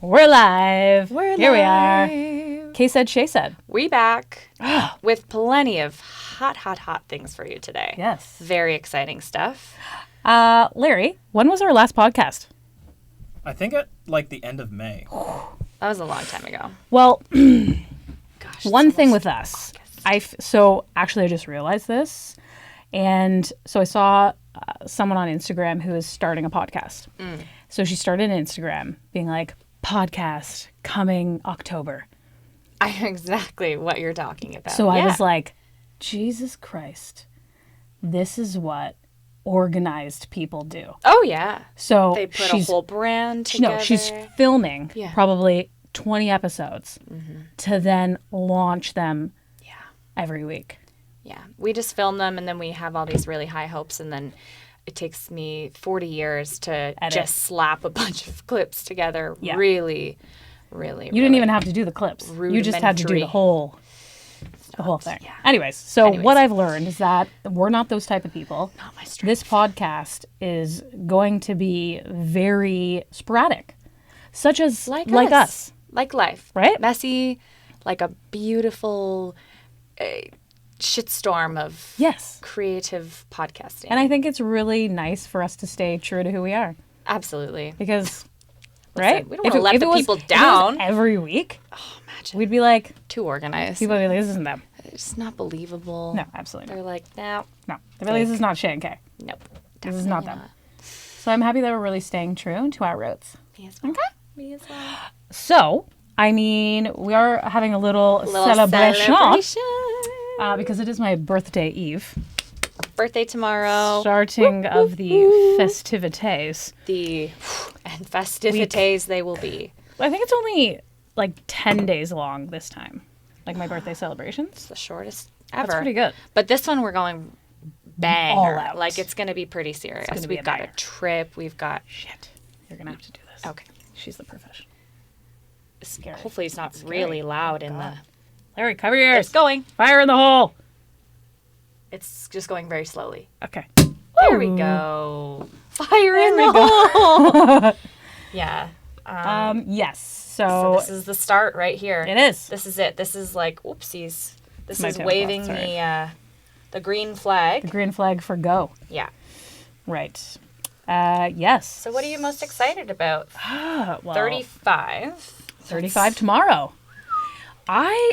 We're live. Here we are. live. Kay said, Shea said. We back with plenty of hot things for you today. Yes. Very exciting stuff. Larry, when was our last podcast? I think at like the end of May. That was a long time ago. Well, Gosh, one thing with us, so actually I just realized this. And so I saw someone on Instagram who is starting a podcast. So she started an Instagram being like, podcast coming October. I know exactly what you're talking about. So I was like, Jesus Christ, this is what organized people do. oh, yeah. So They put a whole brand together. No, she's filming Yeah. probably 20 episodes to then launch them every week. Yeah. We just film them, and then we have all these really high hopes, and then it takes me 40 years to Edit. just slap a bunch of clips together. Yeah. Really. You didn't even have to do the clips. You just had to do the whole thing. Yeah. Anyways, what I've learned is that we're not those type of people. Not my strength. This podcast is going to be very sporadic, such as like us. Like life. Right? Messy, like a beautiful shitstorm of Yes. creative podcasting. And I think it's really nice for us to stay true to who we are Absolutely. because, right? we don't wanna let the people if it was down. every week. Oh, imagine. We'd be like, Too organized. people would be like, this isn't them. It's not believable. No, absolutely They're not. like, no, No. They'd be like, this is not Shea and Kay. nope. This is not definitely them. So I'm happy that we're really staying true to our roots. Me as well. Me as well. So, I mean, we are having a little celebration. Because it is my birthday eve. Birthday tomorrow. Starting of the festivities. And festivities they will be. I think it's only like 10 days long this time. Like my birthday celebrations. The shortest ever. That's pretty good. But this one we're going banger. All out. Like it's going to be pretty serious. gonna be We've a got banger. a trip. We've got Shit. You're going to have to do this. okay. She's the professional. Scary. Hopefully it's not Scary. really loud in the. Larry, cover your ears. It's going. Fire in the hole. It's just going very slowly. Okay. There we go. Fire in the hole. Yeah. Yes. So So, this is the start right here. it is. This is it. This is like whoopsies. This My is tablecloth, waving sorry. the green flag. The green flag for go. Yeah. Right. Yes. So what are you most excited about? Well, 35. 35 tomorrow.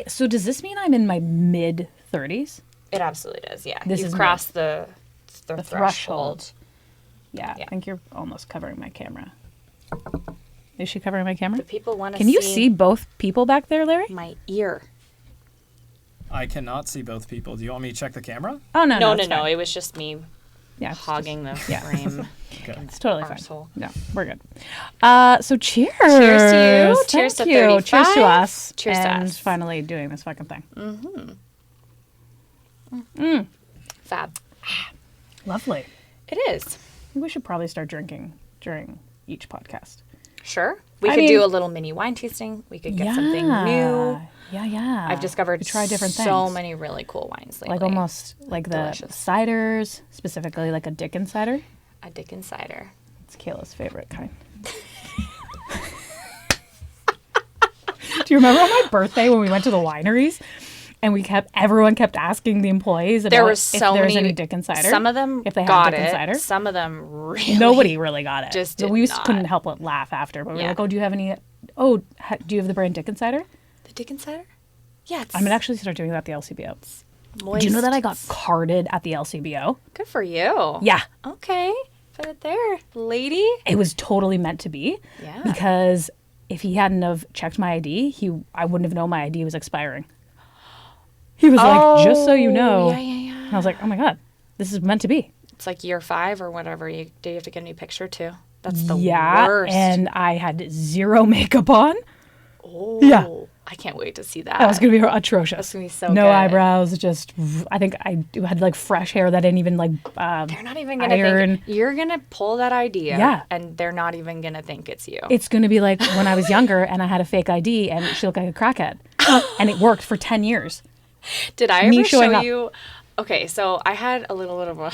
So does this mean I'm in my mid 30s? It absolutely does. Yeah. This You've is crossed the threshold. threshold. Yeah, Yeah. I think you're almost covering my camera. Is she covering my camera? The people want to Can you see both people back there, Larry? my ear? I cannot see both people. Do you want me to check the camera? Oh, no, No, it's no, no. fine. It was just me Yeah, it's hogging the yeah. frame. Okay. It's totally fine. Arsehole. No, we're good. So cheers. Cheers to you. Thank Cheers to you. 35. Cheers to us. Cheers to and us. finally doing this fucking thing. Fab. Lovely. It is. We should probably start drinking during each podcast. Sure. We I could mean- do a little mini wine tasting. We could get something new. Yeah. I've discovered We try different so things. many really cool wines lately. Like almost like Delicious. the ciders, specifically like a Dickens cider. a Dickens cider. It's Kayla's favorite kind. Do you remember on my birthday when we went to the wineries and everyone kept asking the employees about There were if so there was many any Dickens cider? Some of them if they had got Dickens it. cider? Some of them really. Nobody really got it. just So did we just not. couldn't help but laugh after. But we were Yeah. like, oh, do you have any? Oh, do you have the brand Dickens cider? The Dickens cider? Yeah, it's I'm gonna actually start doing that at the LCBO. moist. Do you know that I got carded at the LCBO? Good for you. Yeah. Okay. Put it there, lady. It was totally meant to be. Yeah. Because if he hadn't have checked my ID, I wouldn't have known my ID was expiring. He was like, just so you know. Yeah, yeah, yeah. And I was like, oh my God, this is meant to be. It's like year 5 or whatever. Do you have to get a new picture too? That's the Yeah. worst. And I had zero makeup on. oh, Yeah. I can't wait to see that. That was going to be atrocious. That's gonna be so no good. eyebrows, just, I think I had like fresh hair that didn't even like, They're not even gonna iron. think you're gonna pull that idea. Yeah. And they're not even gonna think it's you. It's going to be like when I was younger and I had a fake ID and she looked like a crackhead. And it worked for 10 years. Did I me ever showing show up. you? Okay, so I had a little bit of a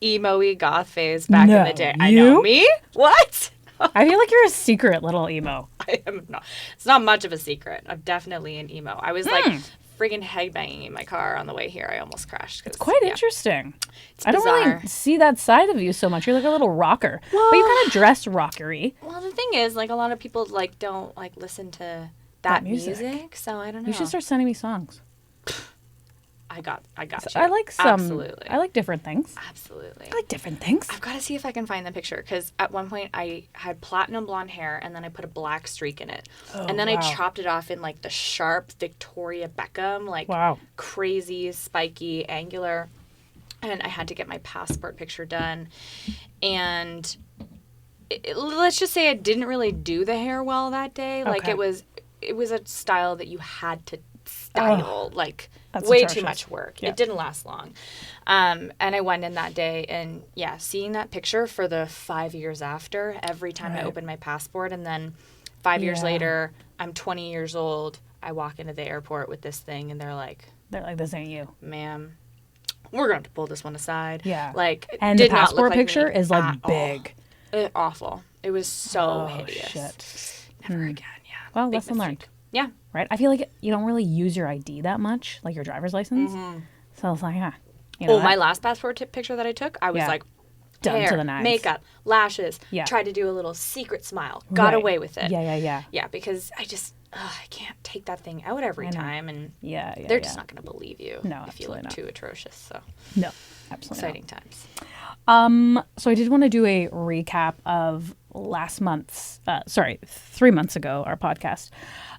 emo-y goth phase back in No, the day. I you? know me. What? I feel like you're a secret little emo. I am not. It's not much of a secret. I'm definitely an emo. I was like friggin' headbanging in my car on the way here. I almost crashed. It's quite interesting. It's I don't bizarre. really see that side of you so much. You're like a little rocker. But you kind of dress rockery. Well, the thing is, like, a lot of people like don't like listen to that music. So I don't know. You should start sending me songs. I got you. I like some. Absolutely. I like different things. Absolutely. I like different things. I've got to see if I can find the picture because at one point I had platinum blonde hair and then I put a black streak in it. And then I chopped it off in like the sharp Victoria Beckham, like crazy, spiky, angular. And I had to get my passport picture done. And let's just say I didn't really do the hair well that day. Like it was a style that you had to style, like way atrocious. too much work. It didn't last long. And I went in that day and seeing that picture for the 5 years after, every time I opened my passport, and then 5 years later, I'm 20 years old, I walk into the airport with this thing and they're like, this ain't you. ma'am, we're going to have to pull this one aside. Yeah. Like, and did the not look passport like picture me is like at big. all. Awful. It was so hideous. Shit. Never again, Well, Big lesson learned. mistake. Yeah. Right? I feel like you don't really use your ID that much, like your driver's license. So it's like, you know My last passport picture that I took, I was like, done hair, to the nines. makeup, lashes, tried to do a little secret smile, got away with it. Yeah, because I just, I can't take that thing out every time, and they're just not going to believe you if you look too atrocious. So no, absolutely exciting times. So I did want to do a recap of last month's, 3 months ago, our podcast,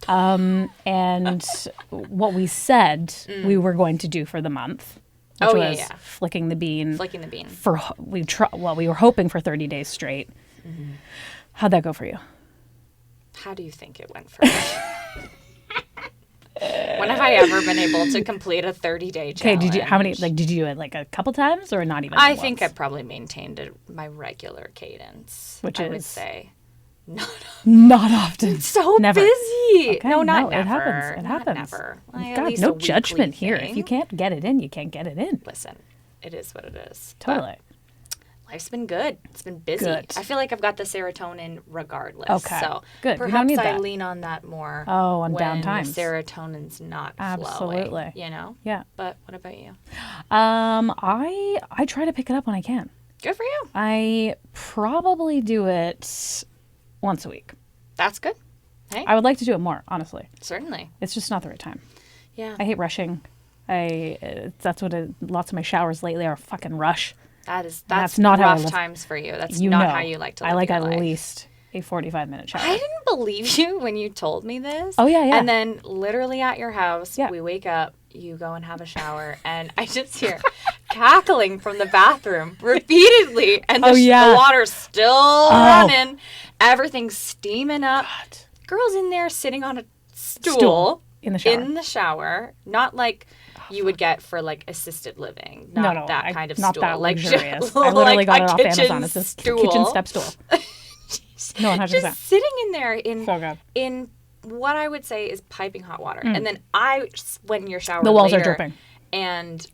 and what we said we were going to do for the month. Which was flicking the bean. Flicking the bean. We were hoping for 30 days straight. How'd that go for you? How do you think it went for me? When have I ever been able to complete a 30-day challenge? Okay, did you do it like a couple times or not even I once? think I probably maintained my regular cadence. Which I is? would say Not often. It's so Never. busy. Okay, no, not no, never. It happens. It Not happens. never. God, no judgment here. If you can't get it in, you can't get it in. Listen, it is what it is. Totally. But life's been good. It's been busy. Good. I feel like I've got the serotonin regardless. Okay. So good. Perhaps You don't need I that. lean on that more. Oh, on when down times. the serotonin's not Absolutely. flowing. You know. Yeah. But what about you? I try to pick it up when I can. Good for you. I probably do it once a week. That's good. Hey. I would like to do it more, honestly. Certainly. It's just not the right time. Yeah. I hate rushing. That's what lots of my showers lately are, fucking rush. That's not how I rough live. times for you. That's not how you like to live I like your at life. least a 45-minute shower. I didn't believe you when you told me this. Oh, yeah. And then literally at your house, we wake up, you go and have a shower, and I just hear cackling from the bathroom repeatedly, and the water's still running, everything's steaming up. God. Girl's in there sitting on a stool in the shower. In the shower, not like you would get for like assisted living, not that kind of not stool, that like luxurious. I literally like got a it off kitchen Amazon. It's this kitchen step stool. No, 100%. Just sitting in there So good. in what I would say is piping hot water, and then when you're showering, the walls later, are dripping, and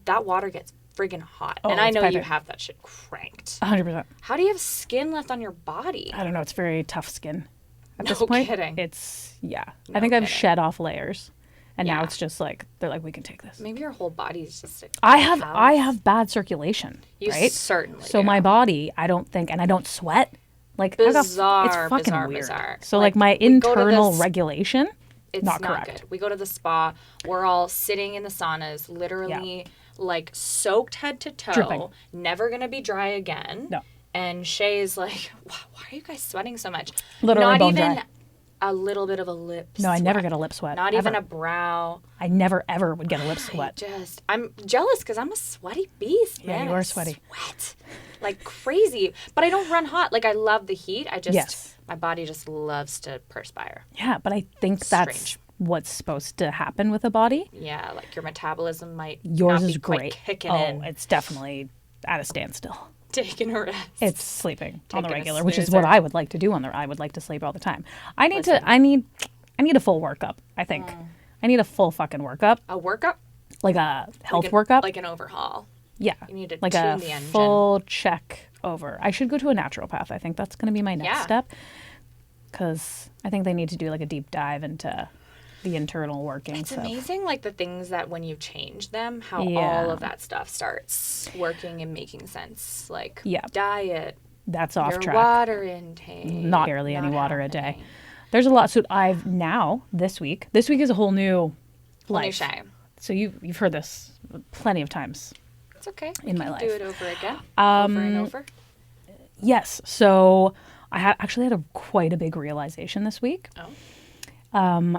that water gets friggin' hot. Oh, and I know piping. you have that shit cranked. 100%. How do you have skin left on your body? I don't know. It's very tough skin. At No this point, kidding. It's I think I've shed off layers, and now it's just like they're like, we can take this. Maybe your whole body's just. I have bad circulation. You right? certainly. So do. my body, I don't think, and I don't sweat. Like Bizarre, it's fucking bizarre, weird. bizarre. So like my internal regulation, it's not correct. Good. We go to the spa. We're all sitting in the saunas, literally like soaked head to toe, dripping. Never gonna be dry again. No. And Shay is like, wow, why are you guys sweating so much? Literally not bone even dry. a little bit of a lip No, sweat. I never get a lip sweat. Not ever. even a brow. I never ever would get a lip sweat. I'm jealous because I'm a sweaty beast, man. Yeah, you are sweaty. Sweat like crazy. But I don't run hot. Like I love the heat. Yes. My body just loves to perspire. Yeah, but I think that's what's supposed to happen with a body. Yeah, like your metabolism might Yours not is be quite great. kicking in. It's definitely at a standstill. Taking a rest. It's sleeping on the Taking a regular, which is snoozer. what I would like to do I would like to sleep all the time. I need a full workup, I think. I need a full fucking workup. A workup? Like a health workup. Like an overhaul. Yeah. You need to like tune a the engine. full check over. I should go to a naturopath. I think that's going to be my next step, because I think they need to do like a deep dive into the internal workings. It's amazing, like the things that when you change them, how all of that stuff starts working and making sense. Like diet. That's off your track. Water intake. Not barely any water a day. There's a lot. So I've now this week is a whole new life. Shea. So you've heard this plenty of times. It's okay. In my life. Do it over again. Over and over. Yes. So I actually had quite a big realization this week. Oh.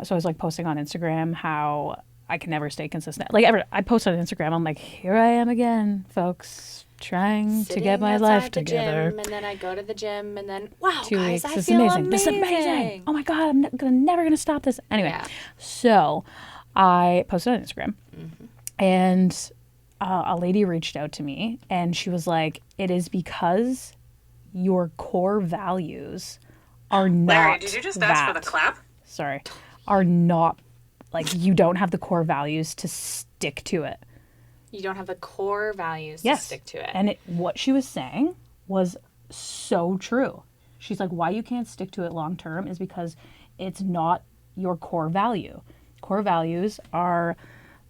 So I was like posting on Instagram how I can never stay consistent. Like I post on Instagram, I'm like, here I am again, folks, trying to get my life together. Gym, and then I go to the gym, and then wow, 2 guys, weeks. I This is feel amazing. This is amazing. Oh my god, I'm never gonna stop this. Anyway, so I posted on Instagram, and a lady reached out to me, and she was like, "It is because your core values are not." Larry, did you just ask for the clap? Sorry, are not like you don't have the core values to stick to it. You don't have the core values to stick to it. And what she was saying was so true. She's like, why you can't stick to it long term is because it's not your core value. Core values are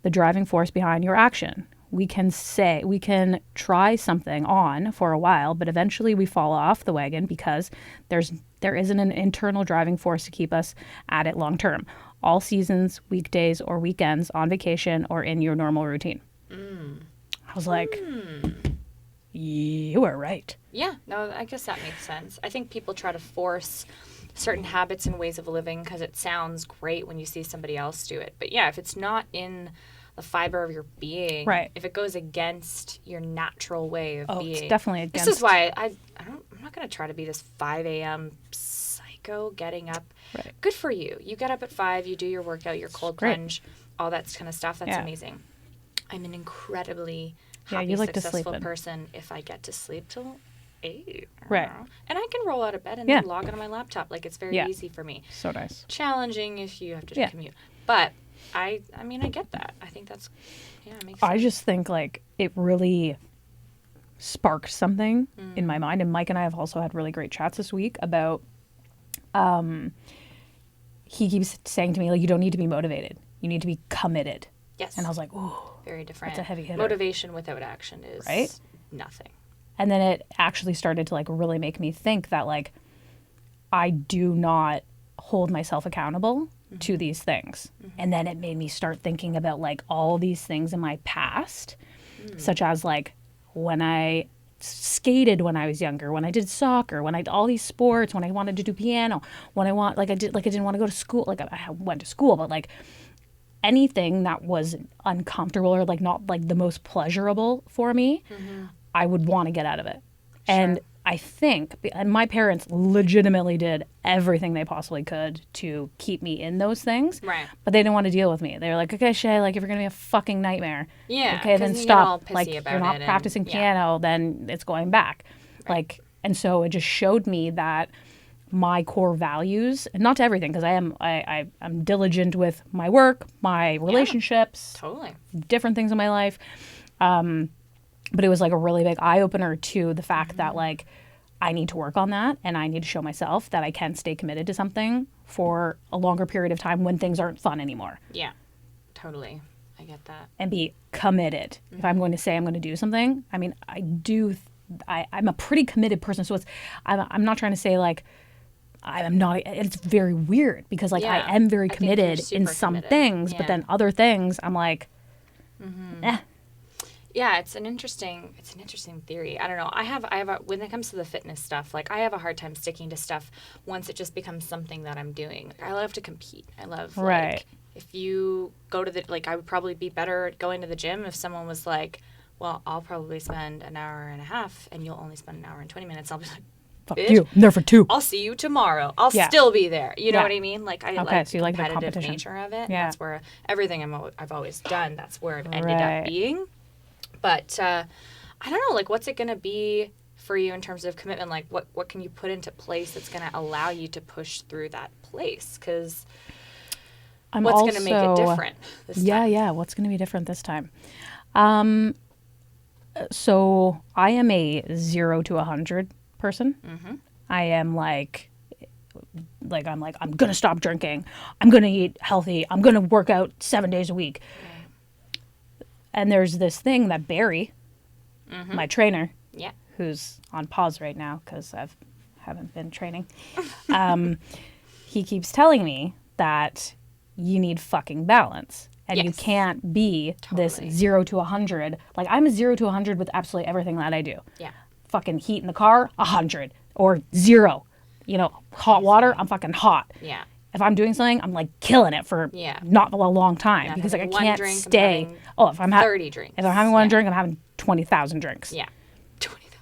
the driving force behind your action. We can try something on for a while, but eventually we fall off the wagon because there isn't an internal driving force to keep us at it long term. All seasons, weekdays, or weekends, on vacation, or in your normal routine. I was like, you were right. Yeah, no, I guess that makes sense. I think people try to force certain habits and ways of living because it sounds great when you see somebody else do it. But yeah, if it's not in the fiber of your being, if it goes against your natural way of being. It's definitely against. This is why I'm not going to try to be this 5 a.m. psycho getting up. Right. Good for you. You get up at 5, you do your workout, your cold plunge, all that kind of stuff. That's amazing. I'm an incredibly happy, successful person if I get to sleep till 8. Right. And I can roll out of bed and then log on my laptop. Like, it's very easy for me. So nice. Challenging if you have to commute. But I mean, I get that. I think that's, it makes sense. I just think, like, it really sparked something in my mind. And Mike and I have also had really great chats this week about, he keeps saying to me, like, you don't need to be motivated. You need to be committed. Yes. And I was like, ooh. Very different. That's a heavy hitter. Motivation without action is nothing. And then it actually started to, like, really make me think that, like, I do not hold myself accountable to these things. And then it made me start thinking about, like, all these things in my past, such as, like, when I skated when I was younger, when I did soccer, when I did all these sports, when I wanted to do piano, when I didn't want to go to school. Like, I went to school, but, like, anything that was uncomfortable or, like, not, like, the most pleasurable for me, I would want to get out of it. Sure. And I think, and my parents legitimately did everything they possibly could to keep me in those things. Right. But they didn't want to deal with me. They were like, okay, Shea, like, if you're going to be a fucking nightmare, okay, then stop. Like, you're not practicing piano, then it's going back. Right. Like, and so it just showed me that my core values, and not to everything, because I'm diligent with my work, my relationships, totally different things in my life. But it was, like, a really big eye-opener to the fact that, like, I need to work on that, and I need to show myself that I can stay committed to something for a longer period of time when things aren't fun anymore. Yeah, totally. I get that. And be committed. If I'm going to say I'm going to do something, I mean, I'm a pretty committed person, so I'm not trying to say, like, I'm not, it's very weird because, like, I am very committed in some things, but then other things, I'm like, Yeah, it's an interesting theory. I don't know. I have when it comes to the fitness stuff, like, I have a hard time sticking to stuff once it just becomes something that I'm doing. Like, I love to compete. I love, like, if you go to I would probably be better at going to the gym if someone was like, well, I'll probably spend an hour and a half and you'll only spend an hour and 20 minutes. I'll be like, fuck you. I'm there for 2. I'll see you tomorrow. I'll still be there. You know what I mean? Like, I like so the you competitive like the nature of it. Yeah. That's where everything I've always done, that's where it ended up being. But I don't know, like, what's it going to be for you in terms of commitment? Like, what can you put into place that's going to allow you to push through that place? Because what's going to make it different this time? Yeah, what's going to be different this time? So I am a 0 to 100 person. Mm-hmm. I am I'm going to stop drinking. I'm going to eat healthy. I'm going to work out 7 days a week. And there's this thing that Barry, my trainer, who's on pause right now because I haven't been training, he keeps telling me that you need fucking balance. And you can't be this 0 to 100. Like, I'm a 0 to 100 with absolutely everything that I do. Yeah. Fucking heat in the car, 100. Or 0. You know, hot water, I'm fucking hot. Yeah. If I'm doing something, I'm like killing it for not a long time because like I can't stay. If I'm 30 drinks. If I'm having one drink, I'm having 20,000 drinks. Yeah. 20,000.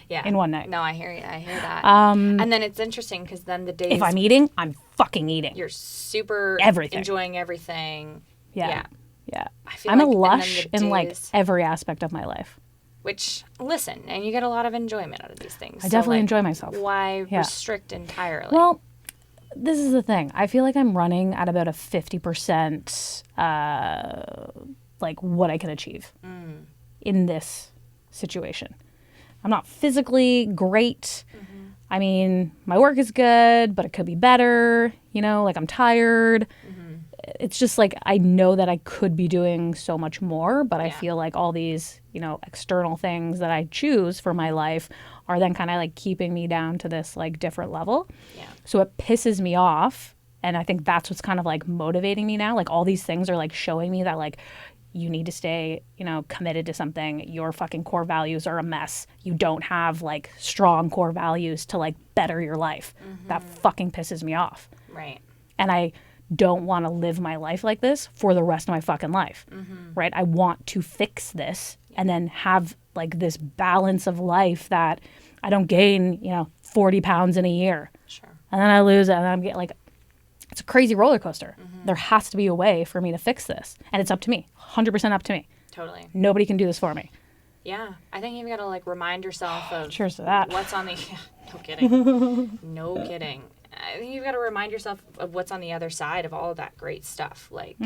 Yeah. In one night. No, I hear you. I hear that. And then it's interesting because then the days if I'm eating, I'm fucking eating. You're super everything. enjoying everything. Yeah. I feel I'm like, a lush in like every aspect of my life. Which, listen, and you get a lot of enjoyment out of these things. I definitely enjoy myself. Why restrict entirely? Well, this is the thing. I feel like I'm running at about a 50% like what I can achieve in this situation. I'm not physically great. Mm-hmm. I mean, my work is good, but it could be better. You know, like I'm tired. Mm-hmm. It's just like I know that I could be doing so much more, but I feel like all these, you know, external things that I choose for my life are then kind of like keeping me down to this like different level. Yeah. So it pisses me off. And I think that's what's kind of like motivating me now. Like all these things are like showing me that like you need to stay, you know, committed to something. Your fucking core values are a mess. You don't have like strong core values to like better your life. Mm-hmm. That fucking pisses me off. Right. And I don't want to live my life like this for the rest of my fucking life. Mm-hmm. Right? I want to fix this and then have like this balance of life that I don't gain, you know, 40 pounds in a year. Sure. And then I lose it and I'm getting like, it's a crazy roller coaster. Mm-hmm. There has to be a way for me to fix this. And it's up to me, 100% up to me. Totally. Nobody can do this for me. Yeah. I think you've got to like remind yourself of cheers to that. What's on the, no kidding. No kidding. I think you've got to remind yourself of what's on the other side of all of that great stuff. Like,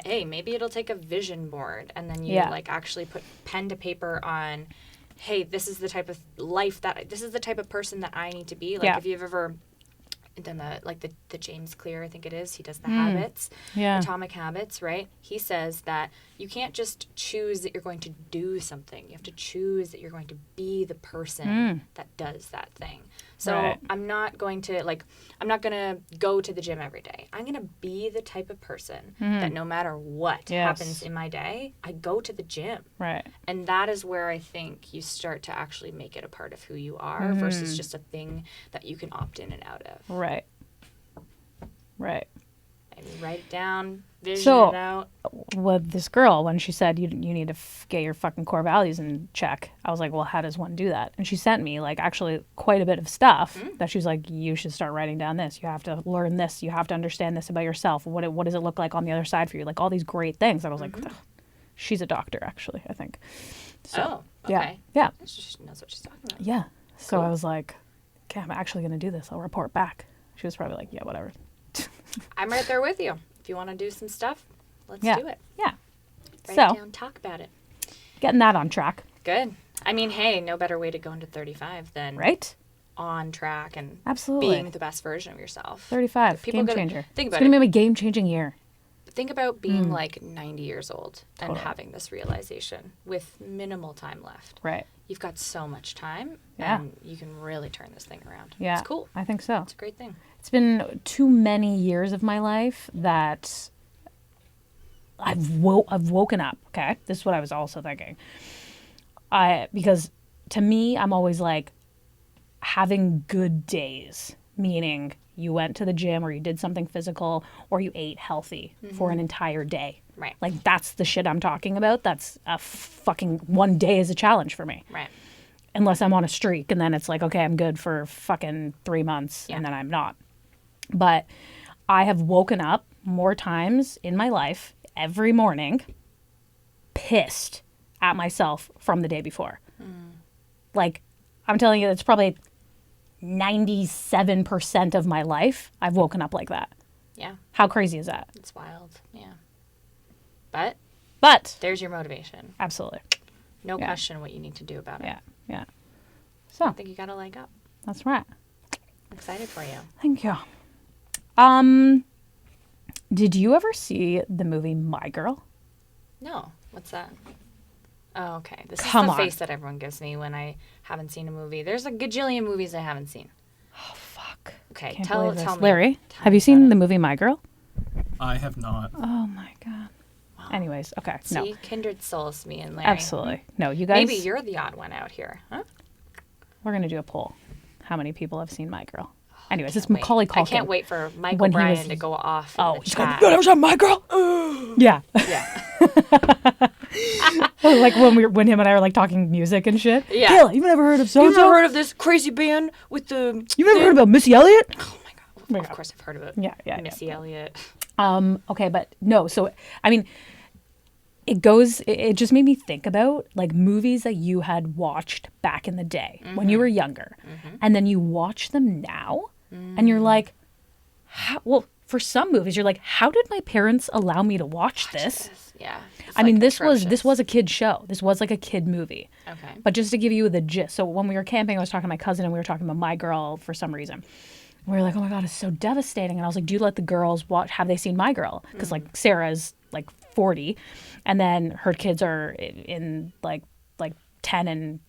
hey, maybe it'll take a vision board and then you like actually put pen to paper on, hey, this is the type of life this is the type of person that I need to be. Like if you've ever done the James Clear, I think it is, he does the habits, Atomic Habits, right? He says that you can't just choose that you're going to do something. You have to choose that you're going to be the person that does that thing. So I'm not going to go to the gym every day. I'm going to be the type of person that no matter what happens in my day, I go to the gym. Right. And that is where I think you start to actually make it a part of who you are versus just a thing that you can opt in and out of. Right. Right. Maybe write it down, vision it out. With this girl, when she said you need to get your fucking core values in check, I was like, well, how does one do that? And she sent me like actually quite a bit of stuff that she was like, you should start writing down this. You have to learn this. You have to understand this about yourself. What does it look like on the other side for you? Like all these great things. I was like, she's a doctor, actually, I think. So, okay. Yeah. She knows what she's talking about. Yeah. So cool. I was like, okay, I'm actually going to do this. I'll report back. She was probably like, yeah, whatever. I'm right there with you. If you want to do some stuff, let's do it. Yeah. Write it down, talk about it. Getting that on track. Good. I mean, hey, no better way to go into 35 than on track and being the best version of yourself. 35, game changer. Think about it's going to be a game-changing year. Think about being like 90 years old and having this realization with minimal time left. Right. You've got so much time and you can really turn this thing around. Yeah. It's cool. I think so. It's a great thing. It's been too many years of my life that I've woken up. Okay. This is what I was also thinking. Because to me, I'm always like having good days, meaning you went to the gym or you did something physical or you ate healthy for an entire day. Right. Like that's the shit I'm talking about. That's a fucking one day is a challenge for me. Right. Unless I'm on a streak and then it's like, okay, I'm good for fucking 3 months and then I'm not. But I have woken up more times in my life every morning pissed at myself from the day before. Like I'm telling you, it's probably 97% of my life I've woken up like that. Yeah. How crazy is that? It's wild. Yeah. But But there's your motivation. Absolutely. No question what you need to do about it. Yeah, yeah. So I think you got a leg up. that's right. I'm excited for you. Thank you. Did you ever see the movie My Girl? No. What's that? Oh, okay. This Come is the on. face that everyone gives me when I haven't seen a movie. There's a gajillion movies I haven't seen. Oh fuck. Okay, Can't tell believe this. me. Larry, Tell have me you seen about the it. movie My Girl? I have not. Oh my god. Anyways, okay. See, No. kindred souls, me and Larry. Absolutely. No, you guys. Maybe you're the odd one out here, huh? We're gonna do a poll. How many people have seen My Girl? Anyways, it's Wait. Macaulay Culkin. I can't wait for Michael When he Bryan was- to go off in Oh, the he's going, chat. you never saw My Girl? Yeah. Yeah. Like when him and I were like talking music and shit. Yeah. Kayla, you've never heard of so You've never heard of this crazy band with the... You've never heard about Missy Elliott? Oh my god. my Of God. course I've heard of it. Yeah. Missy Elliott. Okay, but no. So I mean, it just made me think about like movies that you had watched back in the day when you were younger, and then you watch them now, and you're like, well, for some movies you're like, how did my parents allow me to watch this? Yeah. It's I mean, like this atrocious. was a kid show. This was like a kid movie. Okay. But just to give you the gist, so when we were camping, I was talking to my cousin, and we were talking about My Girl for some reason. We were like, oh my god, it's so devastating. And I was like, do you let the girls watch? Have they seen My Girl? Because like Sarah's like 40, and then her kids are in like 10 and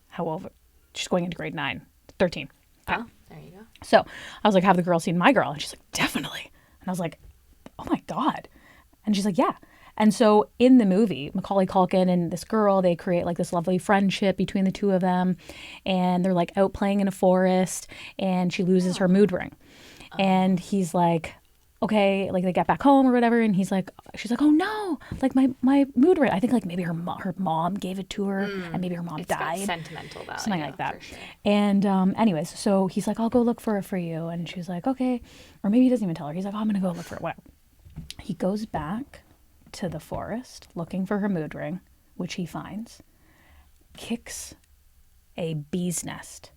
how old? She's going into grade 9, 13. Oh, there you go. So I was like, have the girls seen My Girl? And she's like, definitely. And I was like, oh my God. And she's like, yeah. And so in the movie, Macaulay Culkin and this girl, they create like this lovely friendship between the two of them. And they're like out playing in a forest, and she loses her mood ring. And he's like, okay, like they get back home or whatever. And she's like, oh no, like my mood ring. I think like maybe her mom gave it to her, and maybe her mom It's got died. sentimental value. Something like that. For sure. And anyways, so he's like, I'll go look for it for you. And she's like, okay. Or maybe he doesn't even tell her. He's like, oh, I'm going to go look for it. Whatever. He goes back to the forest looking for her mood ring, which he finds, kicks a bee's nest.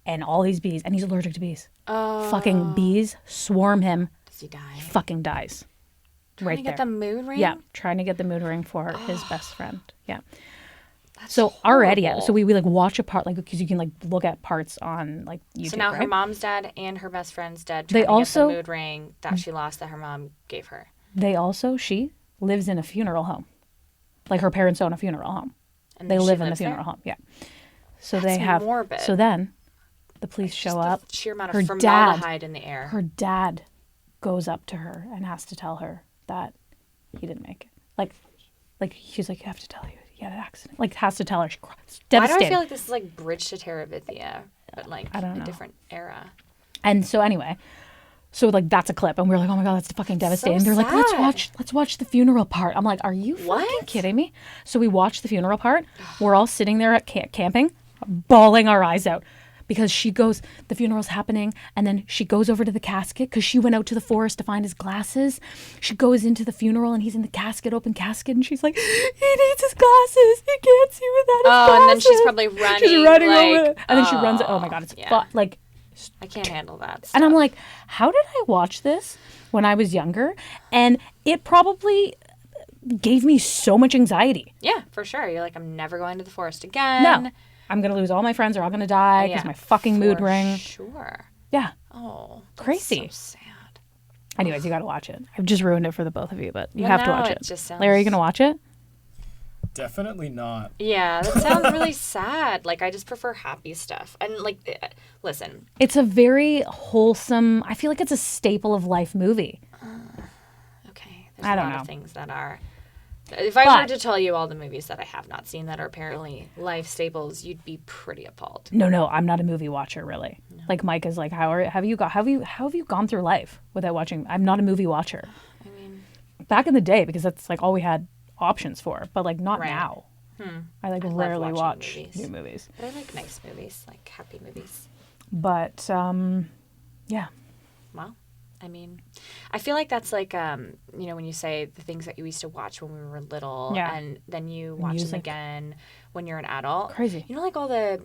And all these bees, and he's allergic to bees. Oh. Fucking bees swarm him. Does he die? He fucking dies. Trying to get the mood ring? Yeah, trying to get the mood ring for his best friend. Yeah. That's So already, horrible. so we like watch a part, like because you can like look at parts on like YouTube. So now right? her mom's dead and her best friend's dead. They Trying to also- get the mood ring that she lost that her mom gave her. She lives in a funeral home. Like her parents own a funeral home. And They she live in the lives there? funeral home. Yeah. So That's they have. morbid. So then, the police show Just up. the sheer amount her of formaldehyde in the air. Her dad goes up to her and has to tell her that he didn't make it. Like she's like, you have to tell you he had an accident. Like has to tell her. She cries. Why do Devastated. I feel like this is like Bridge to Terabithia, but like I don't a know. different era? And so anyway, so like that's a clip, and we're like, oh my god, that's fucking devastating. They're like, let's watch the funeral part. I'm like, are you fucking What? kidding me? So we watch the funeral part. We're all sitting there at camping, bawling our eyes out. Because the funeral's happening, and then she goes over to the casket because she went out to the forest to find his glasses. She goes into the funeral, and he's in the casket, open casket, and she's like, he needs his glasses. He can't see without his glasses. Oh, and then she's probably running. She's running like, over, and then she runs. Oh my god, it's yeah. like. I can't handle that. And I'm stuff. like, how did I watch this when I was younger? And it probably gave me so much anxiety. Yeah, for sure. You're like, I'm never going to the forest again. No, I'm going to lose all my friends, or I'm going to die because Yeah, my fucking mood for ring. Sure. Yeah. Oh, that's Crazy. So sad. Anyways, you got to watch it. I've just ruined it for the both of you, but you Well, have to now watch it it. just sounds- Larry, are you going to watch it? Definitely not. Yeah, that sounds really sad. Like, I just prefer happy stuff. And, like, listen. It's a very wholesome, I feel like it's a staple of life movie. Okay. There's I a don't lot know. of things that are. If I were to tell you all the movies that I have not seen that are apparently life staples, you'd be pretty appalled. No, I'm not a movie watcher, really. No. Like Mike is like, how have you gone through life without watching? I'm not a movie watcher. I mean, back in the day, because that's like all we had options for, but like not Right. now. I like I love rarely watching watch movies. new movies. but I like nice movies, like happy movies. But yeah, Well, I mean, I feel like that's like, you know, when you say the things that you used to watch when we were little, and then you watch them again when you're an adult. Crazy. You know, like all the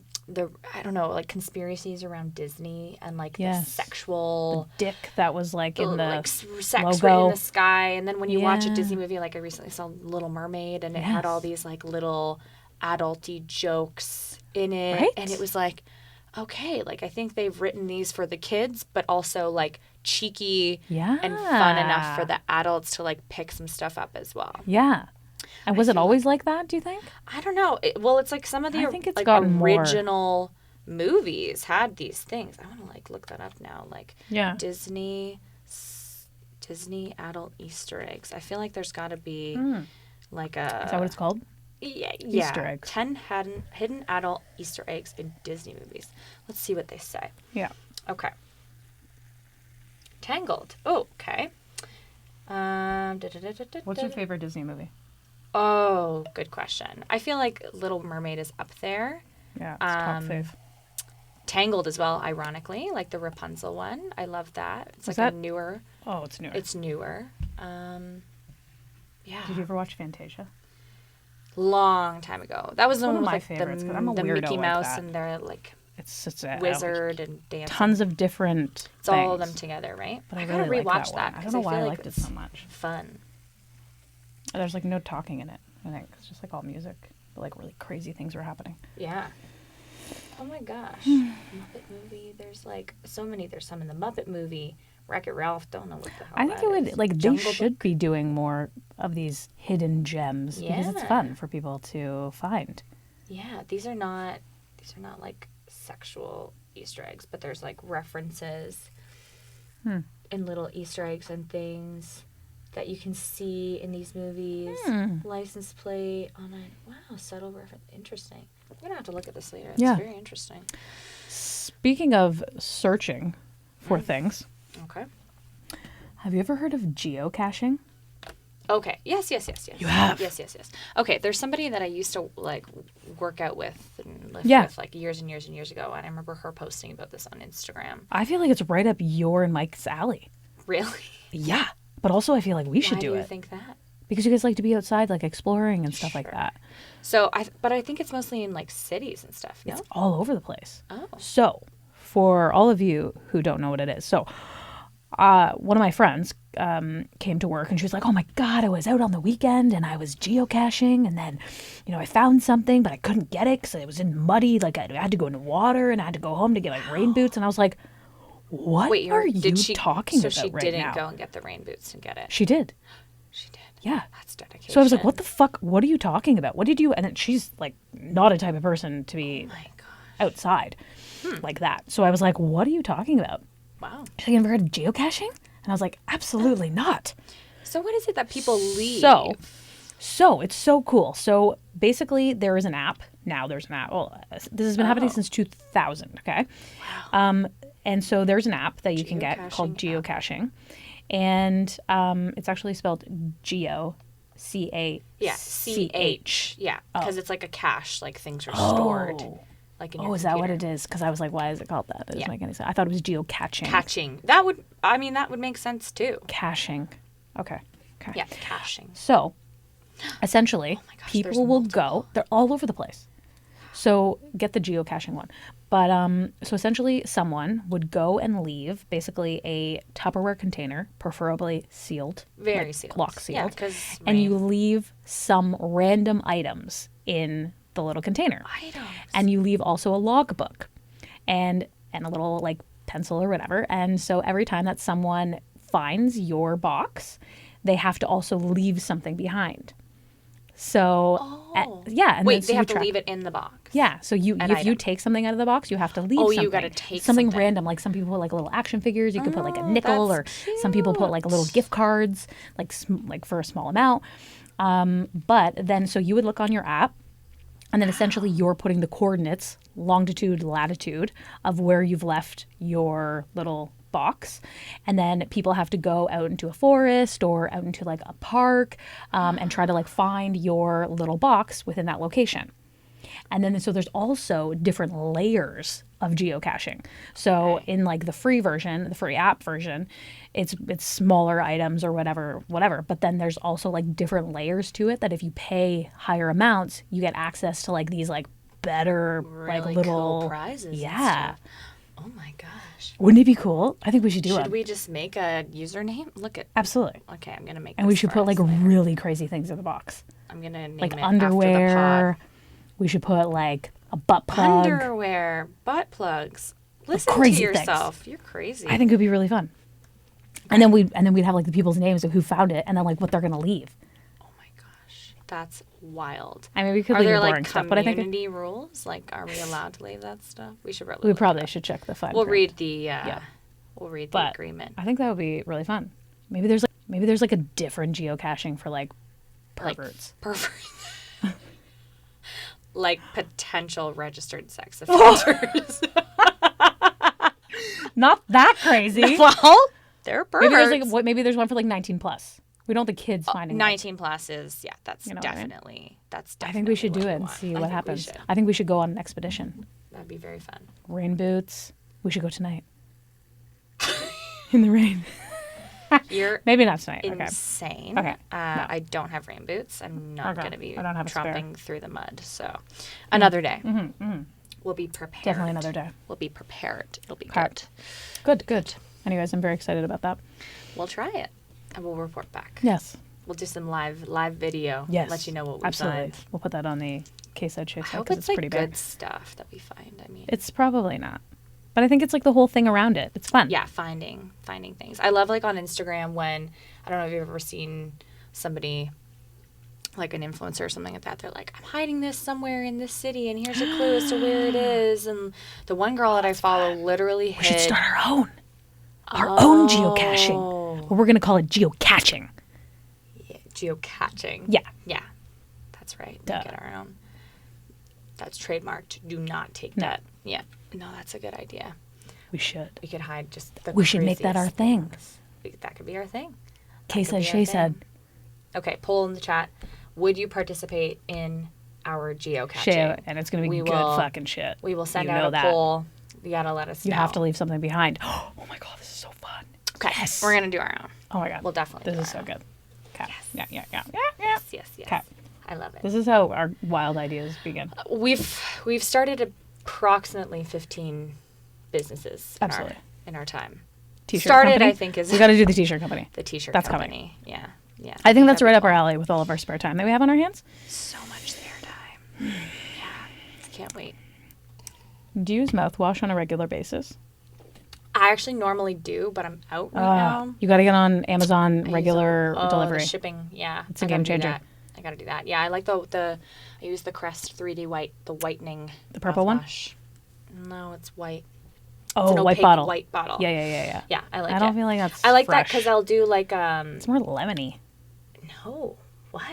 I don't know, like conspiracies around Disney and like the sexual the dick that was like in the like sex logo. written in the sky, and then when you watch a Disney movie, like I recently saw Little Mermaid, and it had all these like little adulty jokes in it, and it was like, okay, like I think they've written these for the kids, but also like cheeky and fun enough for the adults to like pick some stuff up as well. Yeah. And was it always like that, do you think? I don't know. Well, it's like some of the like original movies had these things. I want to like look that up now. Like Disney adult Easter eggs. I feel like there's got to be like a... Is that what it's called? Yeah. Easter eggs. 10 hidden adult Easter eggs in Disney movies. Let's see what they say. Yeah. Okay. Tangled. Oh, okay. What's your favorite Disney movie? Oh, good question. I feel like Little Mermaid is up there. Yeah, it's top fave. Tangled as well, ironically, like the Rapunzel one. I love that. It's a newer. Oh, it's newer. It's newer. Yeah. Did you ever watch Fantasia? Long time ago. That was one of my like favorites because I'm a the weirdo Mickey Mouse like that. and their like it's a wizard and dancing. Tons of different It's all of them together, right? But I gotta really rewatch like that. I don't know why I liked it so much. Fun. There's like no talking in it. I think it's just like all music, but like really crazy things were happening. Yeah. Oh my gosh. Muppet movie. There's like so many. There's some in the Muppet movie. Wreck-It Ralph. Don't know what the hell I think that it would is. like Jungle they should Book. be doing more of these hidden gems because it's fun for people to find. Yeah, these are not like sexual Easter eggs, but there's like references and little Easter eggs and things that you can see in these movies. License plate on a subtle reference. Interesting. I'm gonna have to look at this later. It's very interesting. Speaking of searching for things, okay. Have you ever heard of Geo Caching? Okay. Yes. You have? Yes. Okay. There's somebody that I used to like work out with and live with like years and years and years ago, and I remember her posting about this on Instagram. I feel like it's right up your and Mike's alley. Really? Yeah. But also I feel like we should do it. Why do you think that? Because you guys like to be outside, like exploring and stuff like that. So but I think it's mostly in like cities and stuff. No? It's all over the place. Oh. So for all of you who don't know what it is, so one of my friends came to work and she was like, oh my God, I was out on the weekend and I was geocaching and then, I found something, but I couldn't get it because it was in muddy. Like I had to go in water and I had to go home to get my rain boots. And I was like, what are you talking about right now? So she didn't go and get the rain boots and get it? She did. She did? Yeah. That's dedication. So I was like, what the fuck? What are you talking about? What did you... And then she's like not a type of person to be outside like that. So I was like, what are you talking about? Wow. She's like, you ever heard of geocaching? And I was like, absolutely not. So what is it that people leave? So it's so cool. So basically there is an app. Now there's an app. Well, this has been happening since 2000, okay? Wow. And so there's an app that you can get called Geo Caching. And it's actually spelled Geo, C-A-C-H. Yeah, C-H. Yeah, because it's like a cache, like things are stored. Like in your is that what it is? Because I was like, why is it called that? That doesn't make any sense. I thought it was Geo Caching. Caching. That would make sense too. Caching. Okay. Yeah, caching. So, essentially, people will go. They're all over the place. So, get the geocaching one. But, so essentially, someone would go and leave basically a Tupperware container, preferably sealed. Very sealed. Lock sealed. Yeah, and you leave some random items in the little container. And you leave also a logbook and a little like pencil or whatever. And so every time that someone finds your box, they have to also leave something behind. So and wait, they have to leave it in the box. Yeah, so if you take something out of the box, you have to leave something. Oh, you got to take something random. Like some people put like little action figures. You could put like a nickel, or some people put like little gift cards, like for a small amount. But then, so you would look on your app, and then essentially you're putting the coordinates, longitude, latitude, of where you've left your little box. And then people have to go out into a forest or out into like a park and try to like find your little box within that location. And then so there's also different layers of geocaching. So in like the free version, the free app version, it's smaller items or whatever. But then there's also like different layers to it that if you pay higher amounts, you get access to like these like better really like little cool prizes. Yeah. Oh my gosh. Wouldn't it be cool? I think we should do it. Should we just make a username? Look at. Absolutely. Okay, I'm gonna make. And we should put like really crazy things in the box. I'm gonna name like it underwear. After the pod. We should put like a butt plug. Underwear, butt plugs. Listen crazy to yourself. things. You're crazy. I think it would be really fun. And then we'd have like the people's names of who found it and then like what they're gonna leave. Oh my gosh, that's wild. I mean, we could Are leave there the boring like stuff, but I think community rules? Like, are we allowed to leave that stuff? We should probably. we probably should check the fine We'll print. read the. We'll read the But agreement. I think that would be really fun. Maybe there's like a different geocaching for like perverts. Like, perverts. Like potential registered sex offenders. Not that crazy. Well, they're perverts. Maybe there's one for like 19 plus. We don't want the kids finding 19 plus is that's You know what I mean? definitely I think we should do it and see what happens. I think we should go on an expedition. That'd be very fun. Rain boots. We should go tonight. In the rain. You're Maybe not tonight. insane. Okay. No. I don't have rain boots. I'm not Okay. going to be I don't have a spare. tromping through the mud. So another day. We'll be prepared. Definitely another day. We'll be prepared. It'll be Okay. good. Good. Anyways, I'm very excited about that. We'll try it and we'll report back. Yes. We'll do some live video. Yes. Let you know what we Absolutely. find. We'll put that on the case I'd Shea I hope because it's it's like pretty good big. stuff that we find. I mean, It's probably not. But I think it's like the whole thing around it. It's fun. yeah, finding things. I love like on Instagram when I don't know if you've ever seen somebody like an influencer or something like that. They're like, I'm hiding this somewhere in this city, and here's a clue as to where it is. And the one girl that I follow literally We should hid. start our own geocaching. But we're going to call it Geo Caching. Yeah, geocaching. Yeah. Yeah, that's right. Duh. We get our own. That's trademarked. Do not take that. Yeah. No, that's a good idea. We should. We could hide just the We should make that our craziest thing. things. That could be our thing. Case could as be our Shea thing. said. Okay, poll in the chat. Would you participate in our geocaching? Shea, and it's going to be We good will- fucking shit. We will send You out know a that. poll. You gotta let us know. You have to leave something behind. Oh my God, this is so fun. Okay, Yes. we're gonna do our own. Oh my God. We'll definitely. This do is so our own. good. Okay. Yes. Yeah. Yes. Okay. I love it. This is how our wild ideas begin. We've started approximately 15 businesses Absolutely. in our time. T-shirt Started, company? I think, is We got to do the t-shirt company. the t-shirt That's company. Yeah. I think that's That'd right be up our cool. alley with all of our spare time that we have on our hands. So much spare time. Yeah. Can't wait. Do you use mouthwash on a regular basis? I actually normally do, but I'm out right now. You got to get on Amazon regular The delivery. shipping, yeah. It's a I gotta game do changer. that. I gotta do that. Yeah, I like the I use the Crest 3D white, the whitening. The purple one? mouthwash. No, it's white. Oh, It's an white opaque bottle. white bottle. Yeah. Yeah, I like it. I don't feel like that's I like that fresh. because I'll do like It's more lemony. no, what?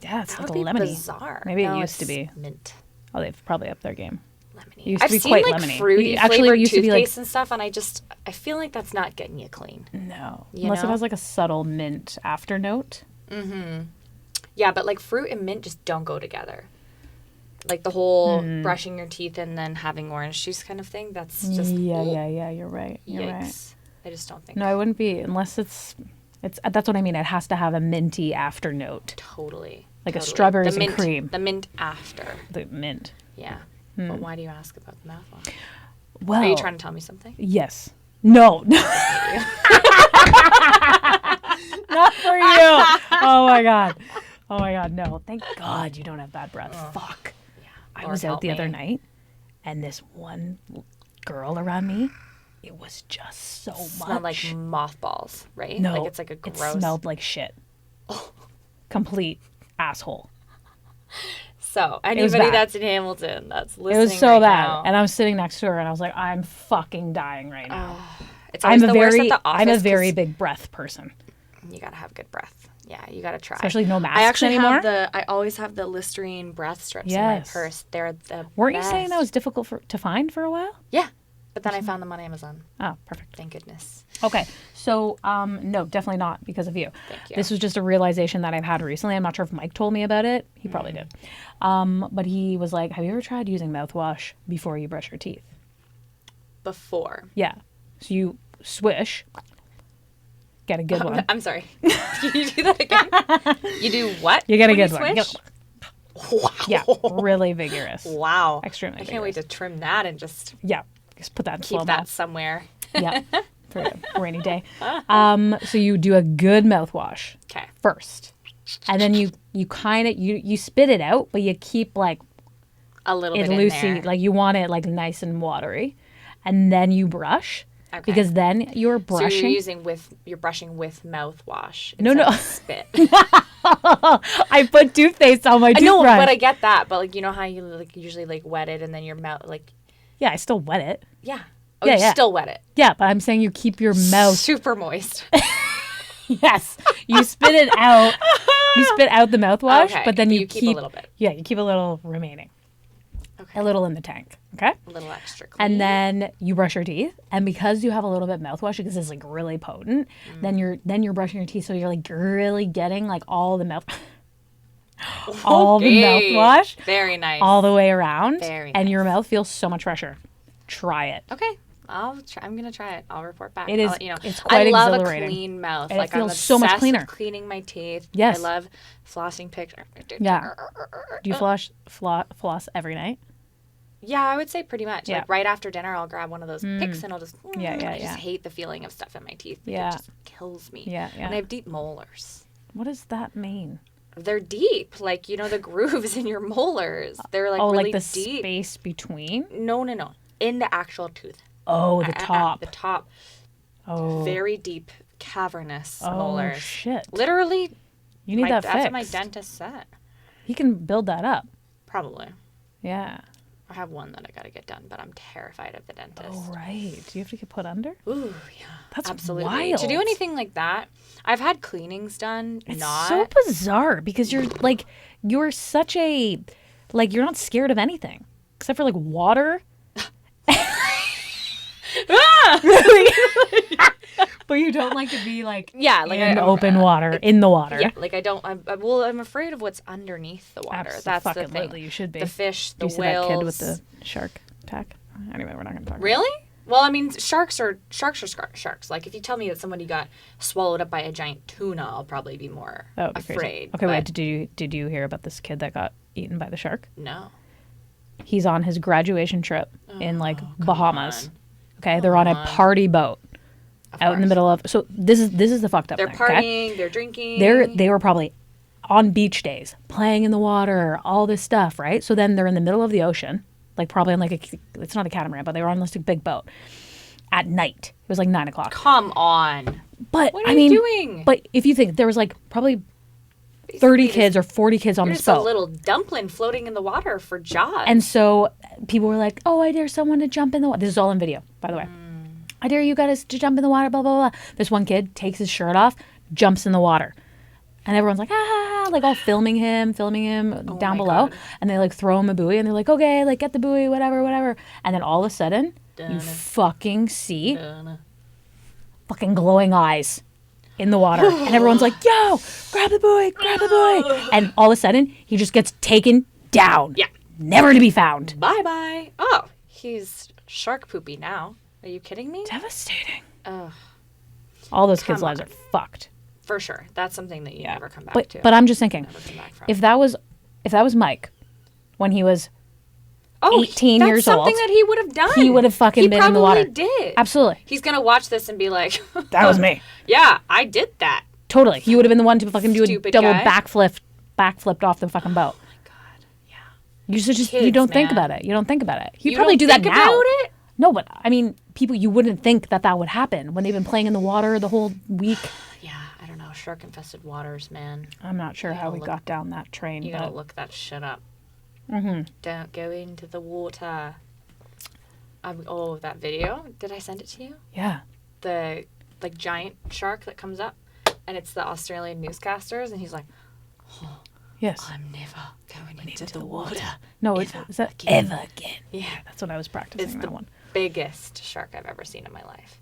Yeah, it's That like would be lemony. bizarre. Maybe it No, used to it's be. mint. Oh, they've probably upped their game. Lemony. It used to I've be seen quite like lemony. fruity Actually, it flavored used to be toothpaste like and stuff, and I feel like that's not getting you clean. no, You unless know? it has like a subtle mint after note. Yeah, but like fruit and mint just don't go together. Like the whole brushing your teeth and then having orange juice kind of thing. That's just Yeah. You're right. You're right. Yikes. I just don't think. No, I wouldn't be unless it's. That's what I mean. It has to have a minty after note, Totally. like a totally. strawberries The and mint, cream. The mint after. The mint. Yeah. But why do you ask about the mouthwash? Well, Are you trying to tell me something? Yes. No. Not for you. Oh my god. No. Thank God you don't have bad breath. Fuck. Yeah. I Lord was out help the other me. night, and this one girl around me, it was just so Smelled like much. mothballs, right? No, Like it's like a gross. It smelled like shit. Complete asshole. So was anybody bad. that's in Hamilton that's It listening was so right bad, now, and I was sitting next to her, and I was like, I'm fucking dying right now. it's always the worst at the office. I'm a very 'cause big breath person, You gotta have good breath. Yeah, you gotta try. especially no masks I actually anymore. I always have the Listerine breath strips in my Yes. purse. They're the Weren't best. you saying that was difficult to find for a while? Yeah, But then I found them on Amazon. Oh, perfect. Thank goodness. Okay. So, no, definitely not because of you. Thank you. This was just a realization that I've had recently. I'm not sure if Mike told me about it. He probably did. But he was like, have you ever tried using mouthwash before you brush your teeth? Before. Yeah. So you swish. Get a good one. I'm sorry. Can you do that again? You do what? You get a when good you one. swish? Wow. Yeah. Really vigorous. Wow. Extremely I can't wait to trim that and just Yeah. Just put that in keep slow-mo. that somewhere. Yeah. For a rainy day. So you do a good mouthwash Okay. first. And then you kind of, you spit it out, but you keep like A little it bit loosey. in there. Like you want it like nice and watery. And then you brush. Okay. Because then you're brushing. So you're brushing with mouthwash. No, instead no. of spit. I put toothpaste on my I toothbrush. know, but I get that. But like, you know how you like usually like wet it and then your mouth like, Yeah, I still wet it. yeah. Oh, Yeah, you yeah. still wet it. Yeah, but I'm saying you keep your mouth. Super moist. Yes. You spit it out. You spit out the mouthwash, Okay, but then but you you keep a little bit. Yeah, you keep a little remaining. Okay. A little in the tank. Okay? A little extra clean. And then you brush your teeth, and because you have a little bit mouthwash, because it's like really potent, then you're brushing your teeth, so you're like really getting like all the all the Okay. mouthwash Very nice. all the way around, Very and your mouth feels so much fresher. Try it. Okay. I'm gonna try it. I'll report back. It is- I'll let you know. it's quite I love exhilarating. a clean mouth. And it like I'm feels so much obsessed cleaner. with cleaning my teeth. Yes. I love flossing picture. Yeah. Do you floss every night? Yeah, I would say pretty much. Yeah. Like right after dinner, I'll grab one of those picks and I'll just. Yeah, I yeah. just hate the feeling of stuff in my teeth. Like, Yeah. It just kills me. Yeah, yeah. And I have deep molars. What does that mean? They're deep, like the grooves in your molars. They're like really like the deep. space between? No. In the actual tooth. Oh, the top. The top. Oh. Very deep, cavernous Oh, molars. shit. Literally, You need that that's fixed. what my dentist said. He can build that up. Probably. Yeah. I have one that I got to get done, but I'm terrified of the dentist. Oh, right. Do you have to get put under? Ooh, yeah. That's absolutely. wild. To do anything like that, I've had cleanings done. It's not so bizarre because you're such a, like, you're not scared of anything except for like water. But you don't like to be like in open water, in the water. Yeah, like I don't. I'm afraid of what's underneath the water. That's the thing. Absolutely, you should be. The fish, the Do you see whales. that kid with the shark attack? Anyway, we're not going to talk. Really? Well, I mean, sharks are sharks. Like if you tell me that somebody got swallowed up by a giant tuna, I'll probably be more That would be afraid. crazy. Okay, wait. but Did you hear about this kid that got eaten by the shark? No. He's on his graduation trip in like Bahamas. on. Okay, they're on a party boat out in the middle of. So this is the fucked up They're thing. partying. Okay? They're drinking. They were probably on beach days, playing in the water, all this stuff, right? So then they're in the middle of the ocean, like probably on it's not a catamaran, but they were on this big boat at night. It was like 9 o'clock. Come on. But What are I you mean, doing? But if you think there was like probably 30 kids or 40 kids on You're this just a boat. little dumpling floating in the water for Jaws. And so people were like, oh, I dare someone to jump in the water. This is all in video, by the way. I dare you guys to jump in the water, blah, blah, blah. This one kid takes his shirt off, jumps in the water. And everyone's like, ah, like all filming him down below. God. And they like throw him a buoy and they're like, okay, like get the buoy, whatever. And then all of a sudden, you fucking see fucking glowing eyes in the water. And everyone's like, yo, grab the buoy. And all of a sudden, he just gets taken down. Yeah. Never to be found. Bye-bye. Oh, he's shark poopy now. Are you kidding me? Devastating. Ugh. All those kids' Come lives on. are fucked. For sure. That's something that you never come back to. But I'm just thinking, Never come back from. if that was Mike when he was 18 that's years something old, that he would have done. he would have fucking been in the water. He probably did. Absolutely. He's going to watch this and be like, That was me. yeah, I did that. Totally. He would have been the one to fucking do a Stupid double guy. backflipped off the fucking boat. Oh my God. Yeah. You just you Kids, don't think man. about it. You don't think about it. He'd You probably don't do that think now. about it? No, but I mean, people, you wouldn't think that would happen when they've been playing in the water the whole week. Yeah, I don't know. Shark-infested waters, man. I'm not sure how we look- got down that train. You but gotta look that shit up. Mm-hmm. Don't go into the water. That video. Did I send it to you? Yeah. The giant shark that comes up, and it's the Australian newscasters, and he's like, Yes. "I'm never going into the water." No, is that ever again? Yeah, That's what I was practicing. it's that the one. biggest shark I've ever seen in my life.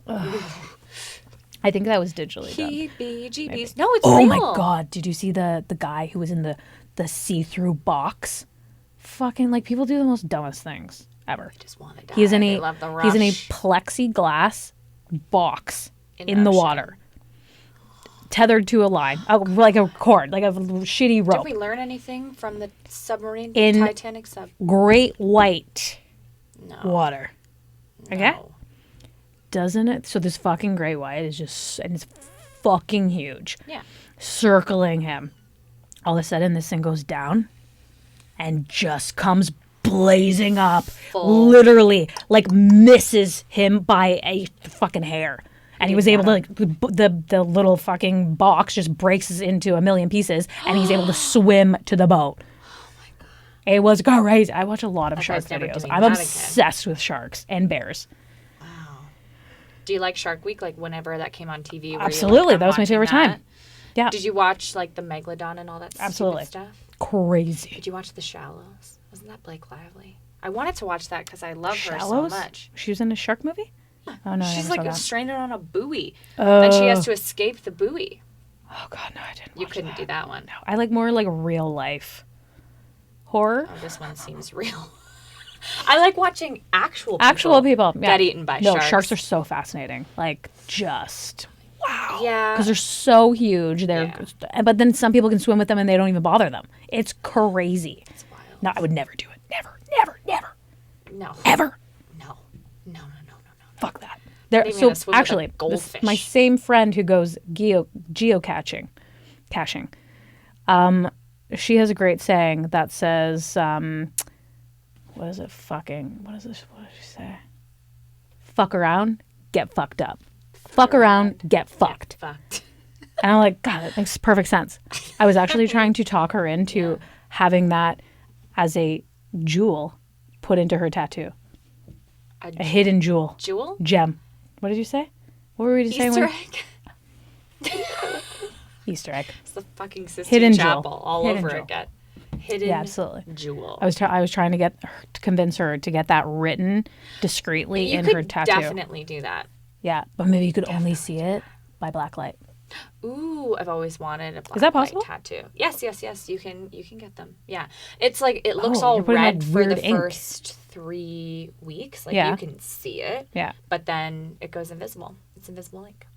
I think that was digitally done. Heebie-jeebies. No, it's Oh real. my God. Did you see the guy who was in the see-through box? Fucking, like, people do the most dumbest things ever. I just want to die. He's in They love the rush. he's in a plexiglass box in the water. Tethered to a line, like a cord, like a shitty rope. Did we learn anything from the submarine, In Titanic sub? Great white No. water. Okay? No. Doesn't it? So this fucking great white is just, and it's fucking huge. Yeah. Circling him. All of a sudden, this thing goes down and just comes blazing up. Full. Literally, like, misses him by a fucking hair. And he was able to, like, the little fucking box just breaks into a million pieces, and he's able to swim to the boat. Oh my God. It was crazy. I watch a lot of shark videos. I'm obsessed with sharks and bears. Wow. Do you like Shark Week? Like, whenever that came on TV? Absolutely. That was my favorite time. Yeah. Did you watch, like, the Megalodon and all that stupid stuff? Crazy. Did you watch The Shallows? Wasn't that Blake Lively? I wanted to watch that because I love her Shallows? so much. She was in a shark movie? Oh, no. She's like stranded on a buoy. And she has to escape the buoy. Oh, God, no, I didn't. You couldn't do that one. No, I like more like real life horror. Oh, this one seems real. I like watching actual people get eaten by no, sharks. No, sharks are so fascinating. Like, just, wow. Yeah. Because they're so huge. But then some people can swim with them and they don't even bother them. It's crazy. It's wild. No, I would never do it. Never. No. Ever. No. Fuck that. So actually, my same friend who goes Geo Caching, she has a great saying that says, what does she say? Fuck around, get fucked up. Fuck around, get fucked. And I'm like, God, that makes perfect sense. I was actually trying to talk her into having that as a jewel put into her tattoo. A hidden jewel. Gem. What did you say? What were we saying? Easter egg. Easter egg. It's the fucking Sistine Hidden Chapel jewel. all over again. Hidden absolutely. Jewel. I was trying to convince her to get that written discreetly in her tattoo. You could definitely do that. Yeah, but maybe you could only see it by blacklight. Ooh, I've always wanted a Is that possible? blacklight tattoo. Yes. You can get them. Yeah, it's like it looks all red for the first 3 weeks. Like you can see it. Yeah. But then it goes invisible. It's invisible ink.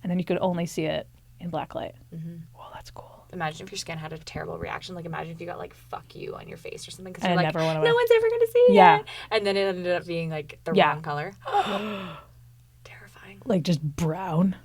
And then you could only see it in blacklight. Mm-hmm. Well, that's cool. Imagine if your skin had a terrible reaction. Like imagine if you got like "fuck you" on your face or something because And you're it like, never went away. no one's ever gonna see it. And then it ended up being like the wrong color. Terrifying. Like just brown.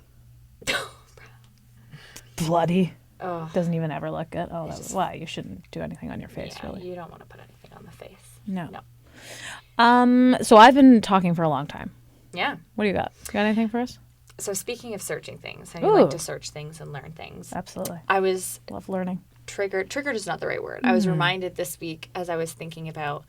Bloody. Oh. Doesn't even ever look good. Oh, that's why you shouldn't do anything on your face, really. You don't want to put anything on the face. No. So I've been talking for a long time. Yeah. What do you got? You got anything for us? So speaking of searching things, how you like to search things and learn things. Absolutely. Love learning. Triggered is not the right word. I was reminded this week as I was thinking about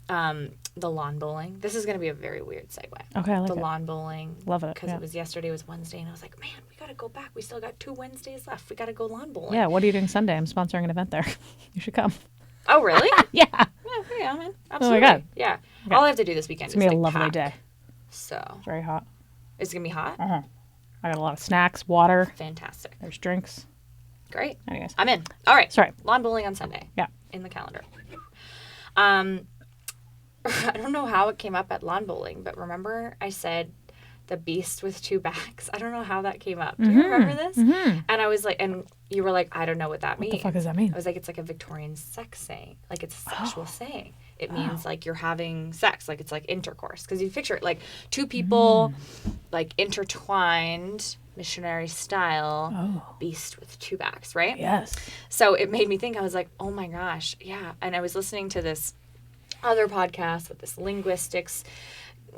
the lawn bowling. This is going to be a very weird segue. Okay, I like the it. lawn bowling. Love it. Because it was yesterday was Wednesday, and I was like, man, we got to go back. We still got 2 Wednesdays left. We got to go lawn bowling. Yeah, what are you doing Sunday? I'm sponsoring an event there. You should come. Oh, really? Yeah. Yeah, man. Absolutely. Oh my God. Yeah. Okay. All I have to do this weekend It's going to be a lovely pack. day. So. It's very hot. It's going to be hot? Uh-huh. I got a lot of snacks, water. Fantastic. There's drinks. Great. Anyways. I'm in. All right. Sorry. Lawn bowling on Sunday. Yeah. In the calendar. I don't know how it came up at lawn bowling, but remember I said the beast with 2 backs? I don't know how that came up. Do you remember this? Mm-hmm. And I was like, and you were like, I don't know what that means. What the fuck does that mean? I was like, it's like a Victorian sex saying. Like it's a sexual saying. It means like you're having sex. Like it's like intercourse. Because you picture it like 2 people like intertwined missionary style beast with 2 backs, right? Yes. So it made me think, I was like, oh my gosh, yeah. And I was listening to this other podcast with this linguistics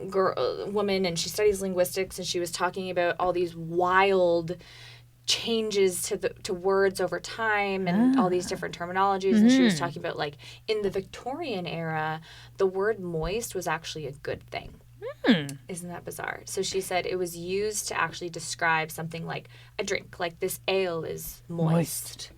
woman, and she studies linguistics, and she was talking about all these wild changes to words over time and all these different terminologies. And she was talking about like in the Victorian era, the word moist was actually a good thing. Isn't that bizarre? So she said it was used to actually describe something like a drink, like this ale is moist.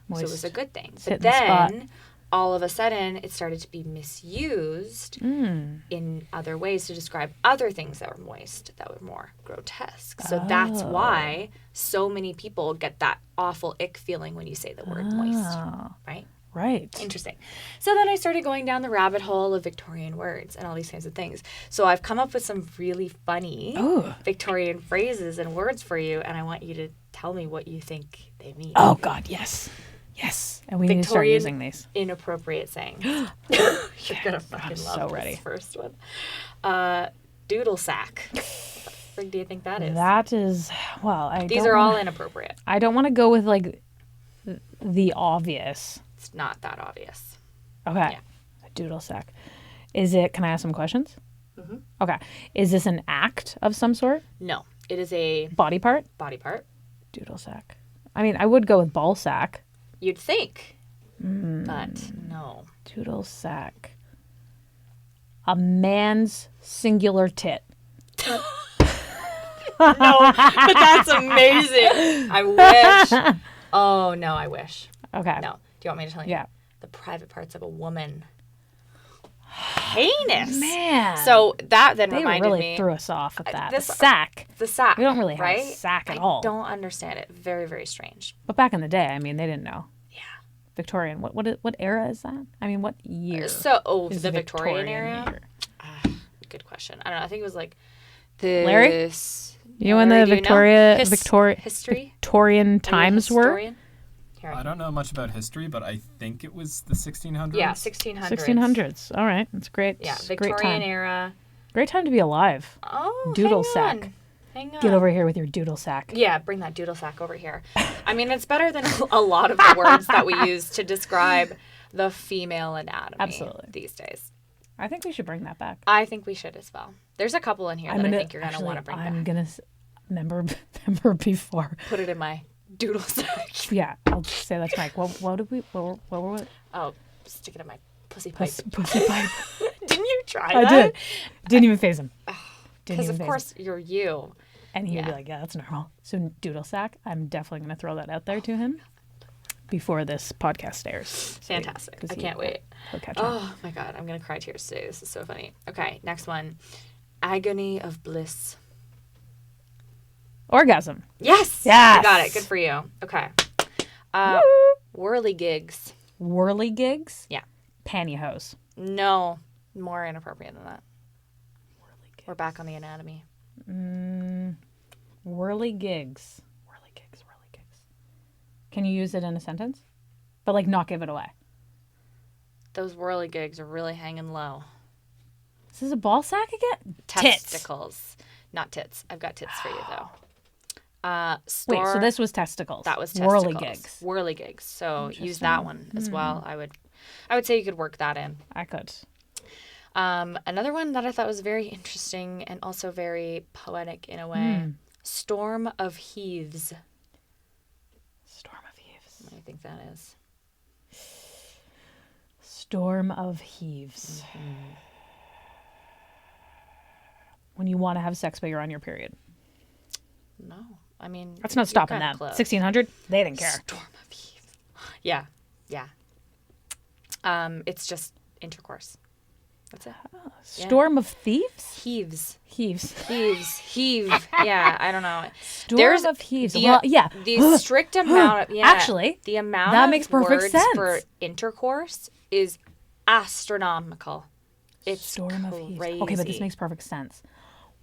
So it was a good thing. But then all of a sudden it started to be misused in other ways to describe other things that were moist, that were more grotesque. So that's why so many people get that awful ick feeling when you say the word moist, right? Right. Interesting. So then I started going down the rabbit hole of Victorian words and all these kinds of things. So I've come up with some really funny Victorian phrases and words for you, and I want you to tell me what you think they mean. Oh, God, yes. Yes. And we need to start using these. Inappropriate sayings. You're going to fucking love this first one. Doodlesack. What do you think that is? That is, well, These are all inappropriate. I don't want to go with, like, the obvious. It's not that obvious. Okay. Yeah. A doodle sack. Is it, can I ask some questions? Mm-hmm. Okay. Is this an act of some sort? No. It is a... Body part? Body part. Doodle sack. I mean, I would go with ball sack. You'd think. But no. Doodle sack. A man's singular tit. No, but that's amazing. I wish. Oh, no, I wish. Okay. No. Do you want me to tell you? Yeah. The private parts of a woman. Heinous. Man. So that then they reminded really me. threw us off with that. The sack. The sack. We don't really have right? a sack at all. I don't understand it. Very, very strange. But back in the day, I mean, they didn't know. Yeah. Victorian. What era is that? I mean, what year? So, is the Victorian era? year? Good question. I don't know. I think it was like this. Larry? You and the History? Victorian times were? I don't know much about history, but I think it was the 1600s. Yeah, 1600s. 1600s. All right. That's great. Yeah, Victorian Victorian era. Great time to be alive. Oh, doodle hang sack. On. Hang on. Get over here with your doodle sack. Yeah, bring that doodle sack over here. I mean, it's better than a lot of the words that we use to describe the female anatomy these days. I think we should bring that back. I think we should as well. There's a couple in here that I think you're going to want to bring back. I'm going to remember before. Put it in my doodle sack. Yeah, I'll say that to Mike. What were we? Oh, stick it in my pussy pipe. Pussy pipe. Didn't you try that? I did. Didn't even phase him. Because of course you're you. And he'd be like, yeah, that's normal. So doodle sack, I'm definitely going to throw that out there to him before this podcast airs. Fantastic. I can't wait. He'll catch on. Oh my God, I'm going to cry tears today. This is so funny. Okay, next one. Agony of bliss. Orgasm. Yes. Yes. You got it. Good for you. Okay. Whirligigs. Whirligigs? Yeah. Pantyhose. No. More inappropriate than that. We're back on the anatomy. Whirligigs. Can you use it in a sentence? But like not give it away. Those whirligigs are really hanging low. Is this a ball sack again? Testicles. Tits. Not tits. I've got tits for you though. Wait, so this was testicles. That was testicles. Whirligigs. Whirligigs. So use that one as well. I would say you could work that in. I could. Another one that I thought was very interesting and also very poetic in a way. Storm of heaves. Storm of heaves. What do you think that is? Storm of heaves. When you want to have sex but you're on your period. No. I mean, that's not stopping them. 1600, they didn't care. Storm of heaves. Yeah. It's just intercourse. That's it. Storm of thieves? Heaves. Heave. Yeah, I don't know. Storm of heaves. The strict amount of actually the amount that of makes perfect words sense for intercourse is astronomical. It's Storm of crazy. heaves. Okay, but this makes perfect sense.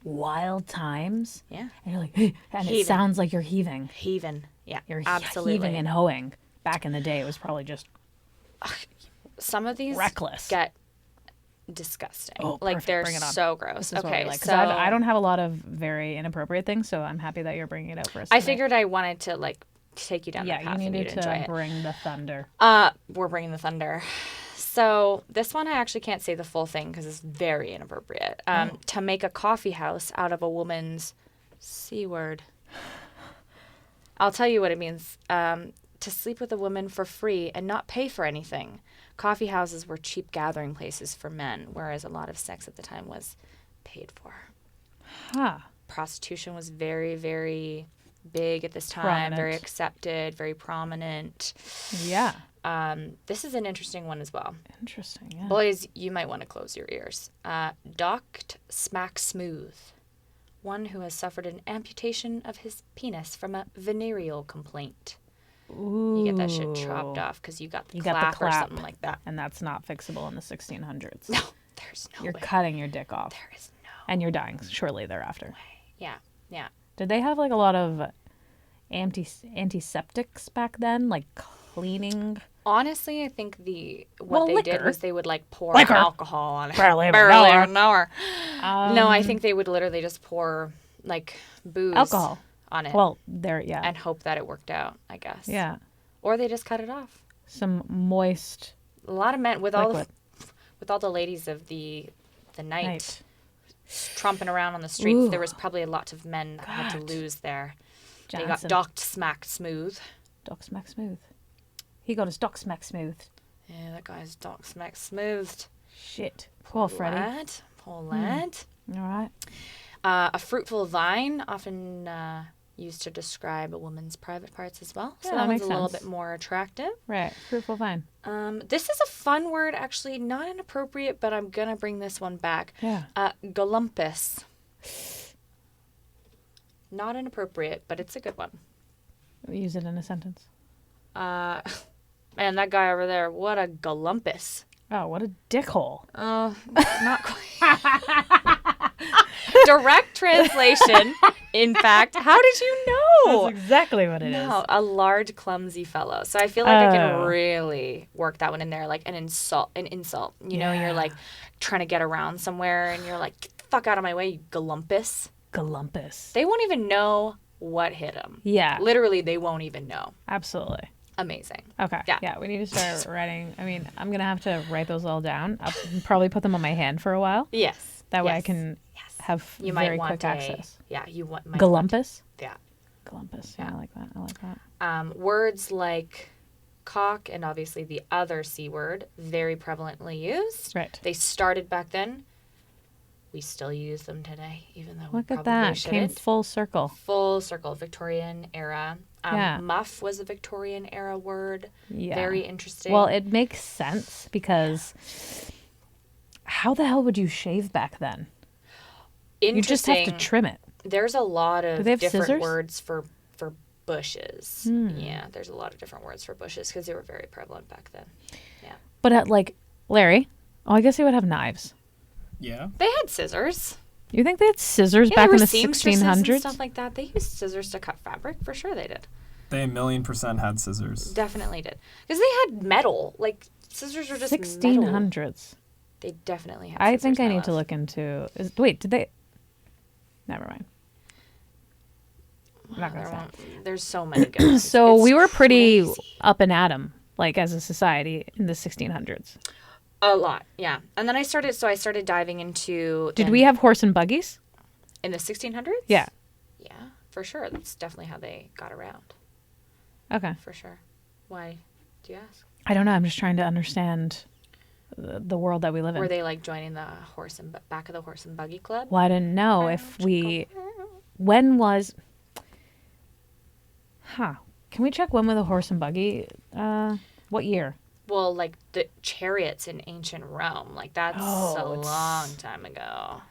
Wild times. Yeah. And you're like, and heaving. It sounds like you're heaving. Yeah. You're absolutely heaving and hoeing. Back in the day, it was probably just some of these reckless. Get disgusting. Oh, like they're so gross. This is okay, like. so I don't have a lot of very inappropriate things, so I'm happy that you're bringing it out for us. I figured I wanted to like take you down that path. Yeah, you needed to enjoy bring the thunder. We're bringing the thunder. So this one I actually can't say the full thing because it's very inappropriate. To make a coffee house out of a woman's C word. I'll tell you what it means. To sleep with a woman for free and not pay for anything. Coffee houses were cheap gathering places for men, whereas a lot of sex at the time was paid for. Prostitution was very, very big at this time, very accepted, very prominent. Yeah. This is an interesting one as well. Interesting, yeah. Boys, you might want to close your ears. Docked smack smooth. One who has suffered an amputation of his penis from a venereal complaint. Ooh. You get that shit chopped off because you got the clap or something like that. And that's not fixable in the 1600s. No, there's no You're way. cutting your dick off. There is no And you're dying shortly thereafter. way. Yeah, yeah. Did they have like a lot of antiseptics back then? Like cleaning? Honestly, I think what they did was they would like pour Liquor. alcohol on it. Barely even know her. No, I think they would literally just pour like booze Alcohol. on it. Well, there, yeah. And hope that it worked out, I guess. Yeah. Or they just cut it off. Some moist A lot of men with liquid. all the ladies of the night tromping around on the streets. Ooh. There was probably a lot of men that had to God. lose there. They got Johnson. docked smacked smooth. Dock smack smooth. He got his dock smack smooth. Yeah, that guy's docked smacked smoothed. Shit. Poor Freddy. Lad. Poor lad. All right. A fruitful vine, often used to describe a woman's private parts as well. So Yeah, that that one's makes a little sense. bit more attractive. Right. Fruitful vine. This is a fun word, actually, not inappropriate, but I'm going to bring this one back. Yeah. Galumpus. Not inappropriate, but it's a good one. Use it in a sentence. Man, that guy over there, what a galumpus. Oh, what a dickhole. Oh, not quite. Direct translation, in fact. How did you know? That's exactly what it is. No, a large, clumsy fellow. So I feel like I can really work that one in there, like an insult. You know, you're like trying to get around somewhere and you're like, get the fuck out of my way, you galumpus. Galumpus. They won't even know what hit them. Yeah. Literally, they won't even know. Absolutely. Amazing. Okay. Yeah. We need to start writing. I mean, I'm going to have to write those all down. I'll probably put them on my hand for a while. Yes. That way I can have You very might want quick access. Yeah, you want. Galumpus? Yeah. Galumpus. Yeah, I like that. Words like cock and obviously the other C word, very prevalently used. Right. They started back then. We still use them today, even though Look we at probably that. shouldn't. Came full circle. Full circle, Victorian era. Yeah. Muff was a Victorian era word. Yeah. Very interesting. Well, it makes sense because how the hell would you shave back then? You just have to trim it. There's a lot of they have different scissors? words for bushes. Yeah, there's a lot of different words for bushes because they were very prevalent back then. Yeah. But like Larry, I guess he would have knives. Yeah. They had scissors. You think they had scissors Yeah, back there in were the seamstresses 1600s? and stuff like that. They used scissors to cut fabric. For sure they did. They 1,000,000% had scissors. Definitely did. Because they had metal. Like, scissors were just 1600s. metal. They definitely had I scissors. think I my need to love. look into. Wait, did they? Never mind. I'm not gonna say. There's so many good So we were pretty crazy. up and at 'em, like as a society in the 1600s. A lot, yeah. And then I started diving into... Did we have horse and buggies? In the 1600s? Yeah. Yeah, for sure. That's definitely how they got around. Okay. For sure. Why do you ask? I don't know. I'm just trying to understand the world that we live in. Were they like joining the back of the horse and buggy club? Well, I didn't know if we. When was. Huh. Can we check when was the horse and buggy? What year? Well, like the chariots in ancient Rome. Like that's a long time ago.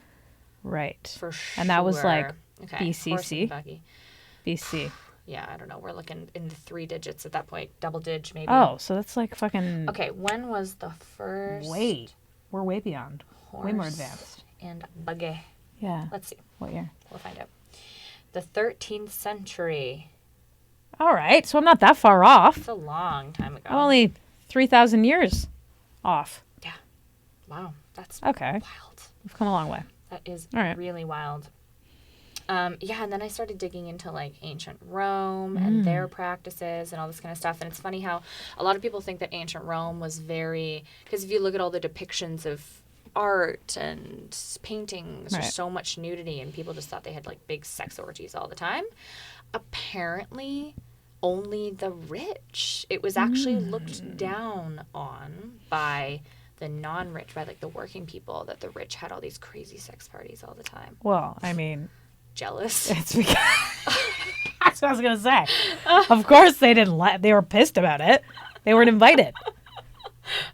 Right. For sure. And that was like okay. Horse BCC? and buggy. BC. Yeah, I don't know. We're looking in the 3 digits at that point. Double dig maybe. Oh, so that's like fucking. Okay, when was the first Wait. We're way beyond. Way more horse advanced. and buggy? Yeah. Let's see. What year? We'll find out. The 13th century. All right. So I'm not that far off. It's a long time ago. I'm only 3,000 years off. Yeah. Wow. That's Okay. wild. We've come a long way. That is All right. really wild. Yeah, and then I started digging into like ancient Rome and their practices and all this kind of stuff. And it's funny how a lot of people think that ancient Rome was very, because if you look at all the depictions of art and paintings, Right. there's so much nudity, and people just thought they had like big sex orgies all the time. Apparently, only the rich. It was actually looked down on by the non-rich, by like the working people, that the rich had all these crazy sex parties all the time. Well, I mean, Jealous. it's because. That's what I was going to say. Of course they didn't they were pissed about it. They weren't invited.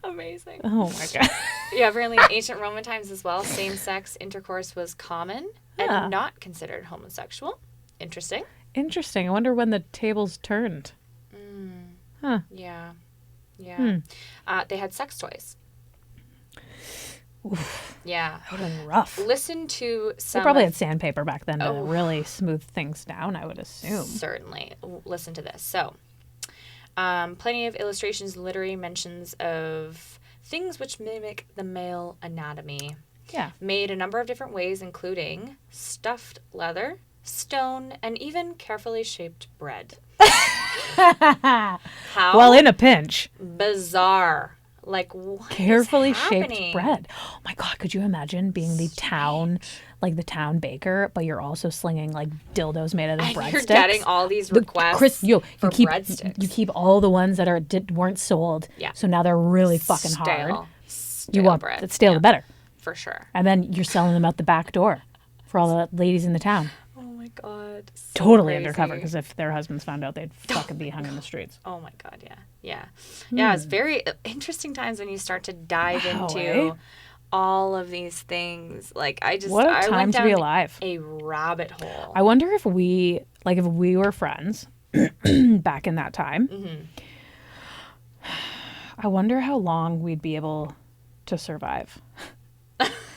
Amazing. Oh my God. Yeah, apparently in ancient Roman times as well, same-sex intercourse was common and not considered homosexual. Interesting. Interesting. I wonder when the tables turned. Huh. Yeah. Yeah. They had sex toys. Oof. Yeah. That would have been rough. Listen to some... They probably had sandpaper back then to really smooth things down, I would assume. Certainly. Listen to this. So, plenty of illustrations and literary mentions of things which mimic the male anatomy. Yeah. Made a number of different ways, including stuffed leather, stone, and even carefully shaped bread. How? Well, in a pinch. Bizarre. Like, what Carefully is happening? shaped bread. Oh my God, could you imagine being the town baker, but you're also slinging like dildos made out of breadsticks? You're getting all these requests for breadsticks. You keep all the ones that weren't sold. Yeah. So now they're really fucking hard. Stale You want bread. it's stale the better. For sure. And then you're selling them out the back door for all the ladies in the town. Oh my God. So Totally crazy. undercover, because if their husbands found out, they'd fucking be hung in the streets. Oh my God, yeah. Yeah. Yeah, it's very interesting times when you start to dive into all of these things. Like, I time went to down be alive. a rabbit hole. I wonder if we were friends back in that time. I wonder how long we'd be able to survive.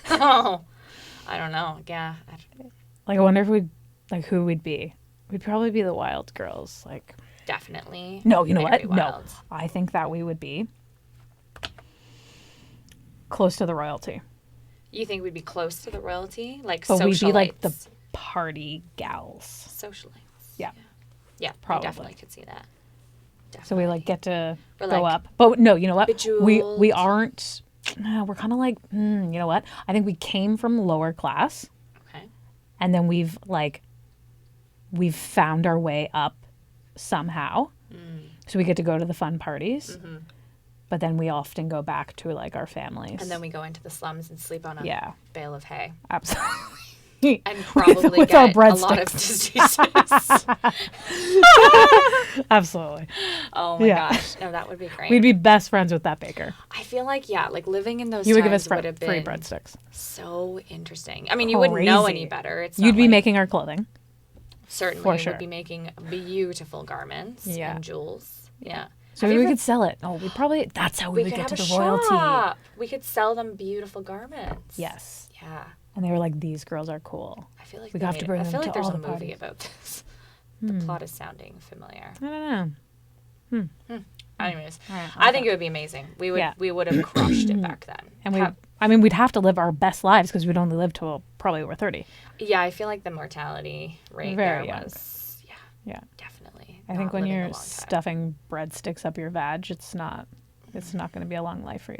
Oh, I don't know. Yeah. Like, I wonder if who we'd be. We'd probably be the wild girls. Like, Definitely. no, you know very what? No, wild. I think that we would be close to the royalty. You think we'd be close to the royalty? Like But we'd be like the socialites? party gals. Socialites. Yeah. Yeah, Probably. I definitely could see that. Definitely. So we like get to We're go like up. But no, you know what? We bejeweled. aren't. We're kind of like, you know what? I think we came from lower class, Okay. and then we've found our way up somehow. So we get to go to the fun parties, but then we often go back to like our families. And then we go into the slums and sleep on a bale of hay. Absolutely. And probably with get our a lot of diseases. Absolutely. Oh my Yeah. gosh. No, that would be great. We'd be best friends with that baker. I feel like, like living in those You would give times us would have free been breadsticks. so interesting. I mean, you wouldn't know any Crazy. better. It's You'd not be like- making our clothing. certainly for sure. would be making beautiful garments Yeah. and jewels. Yeah. So maybe we could sell it. Oh, that's how we would could get to have the a royalty. shop. We could sell them beautiful garments. Yes. Yeah. And they were like, these girls are cool. I feel like We they have to made- bring I them feel to like there's all a the movie parties. about this. The plot is sounding familiar. I don't know. Anyways, Right, I think it would be amazing. We would have crushed it back then. And we'd have to live our best lives because we'd only live till probably we're 30. Yeah, I feel like the mortality rate Very there young. was Yeah. definitely. I think not when living a you're long time. stuffing breadsticks up your vag, it's not going to be a long life for you.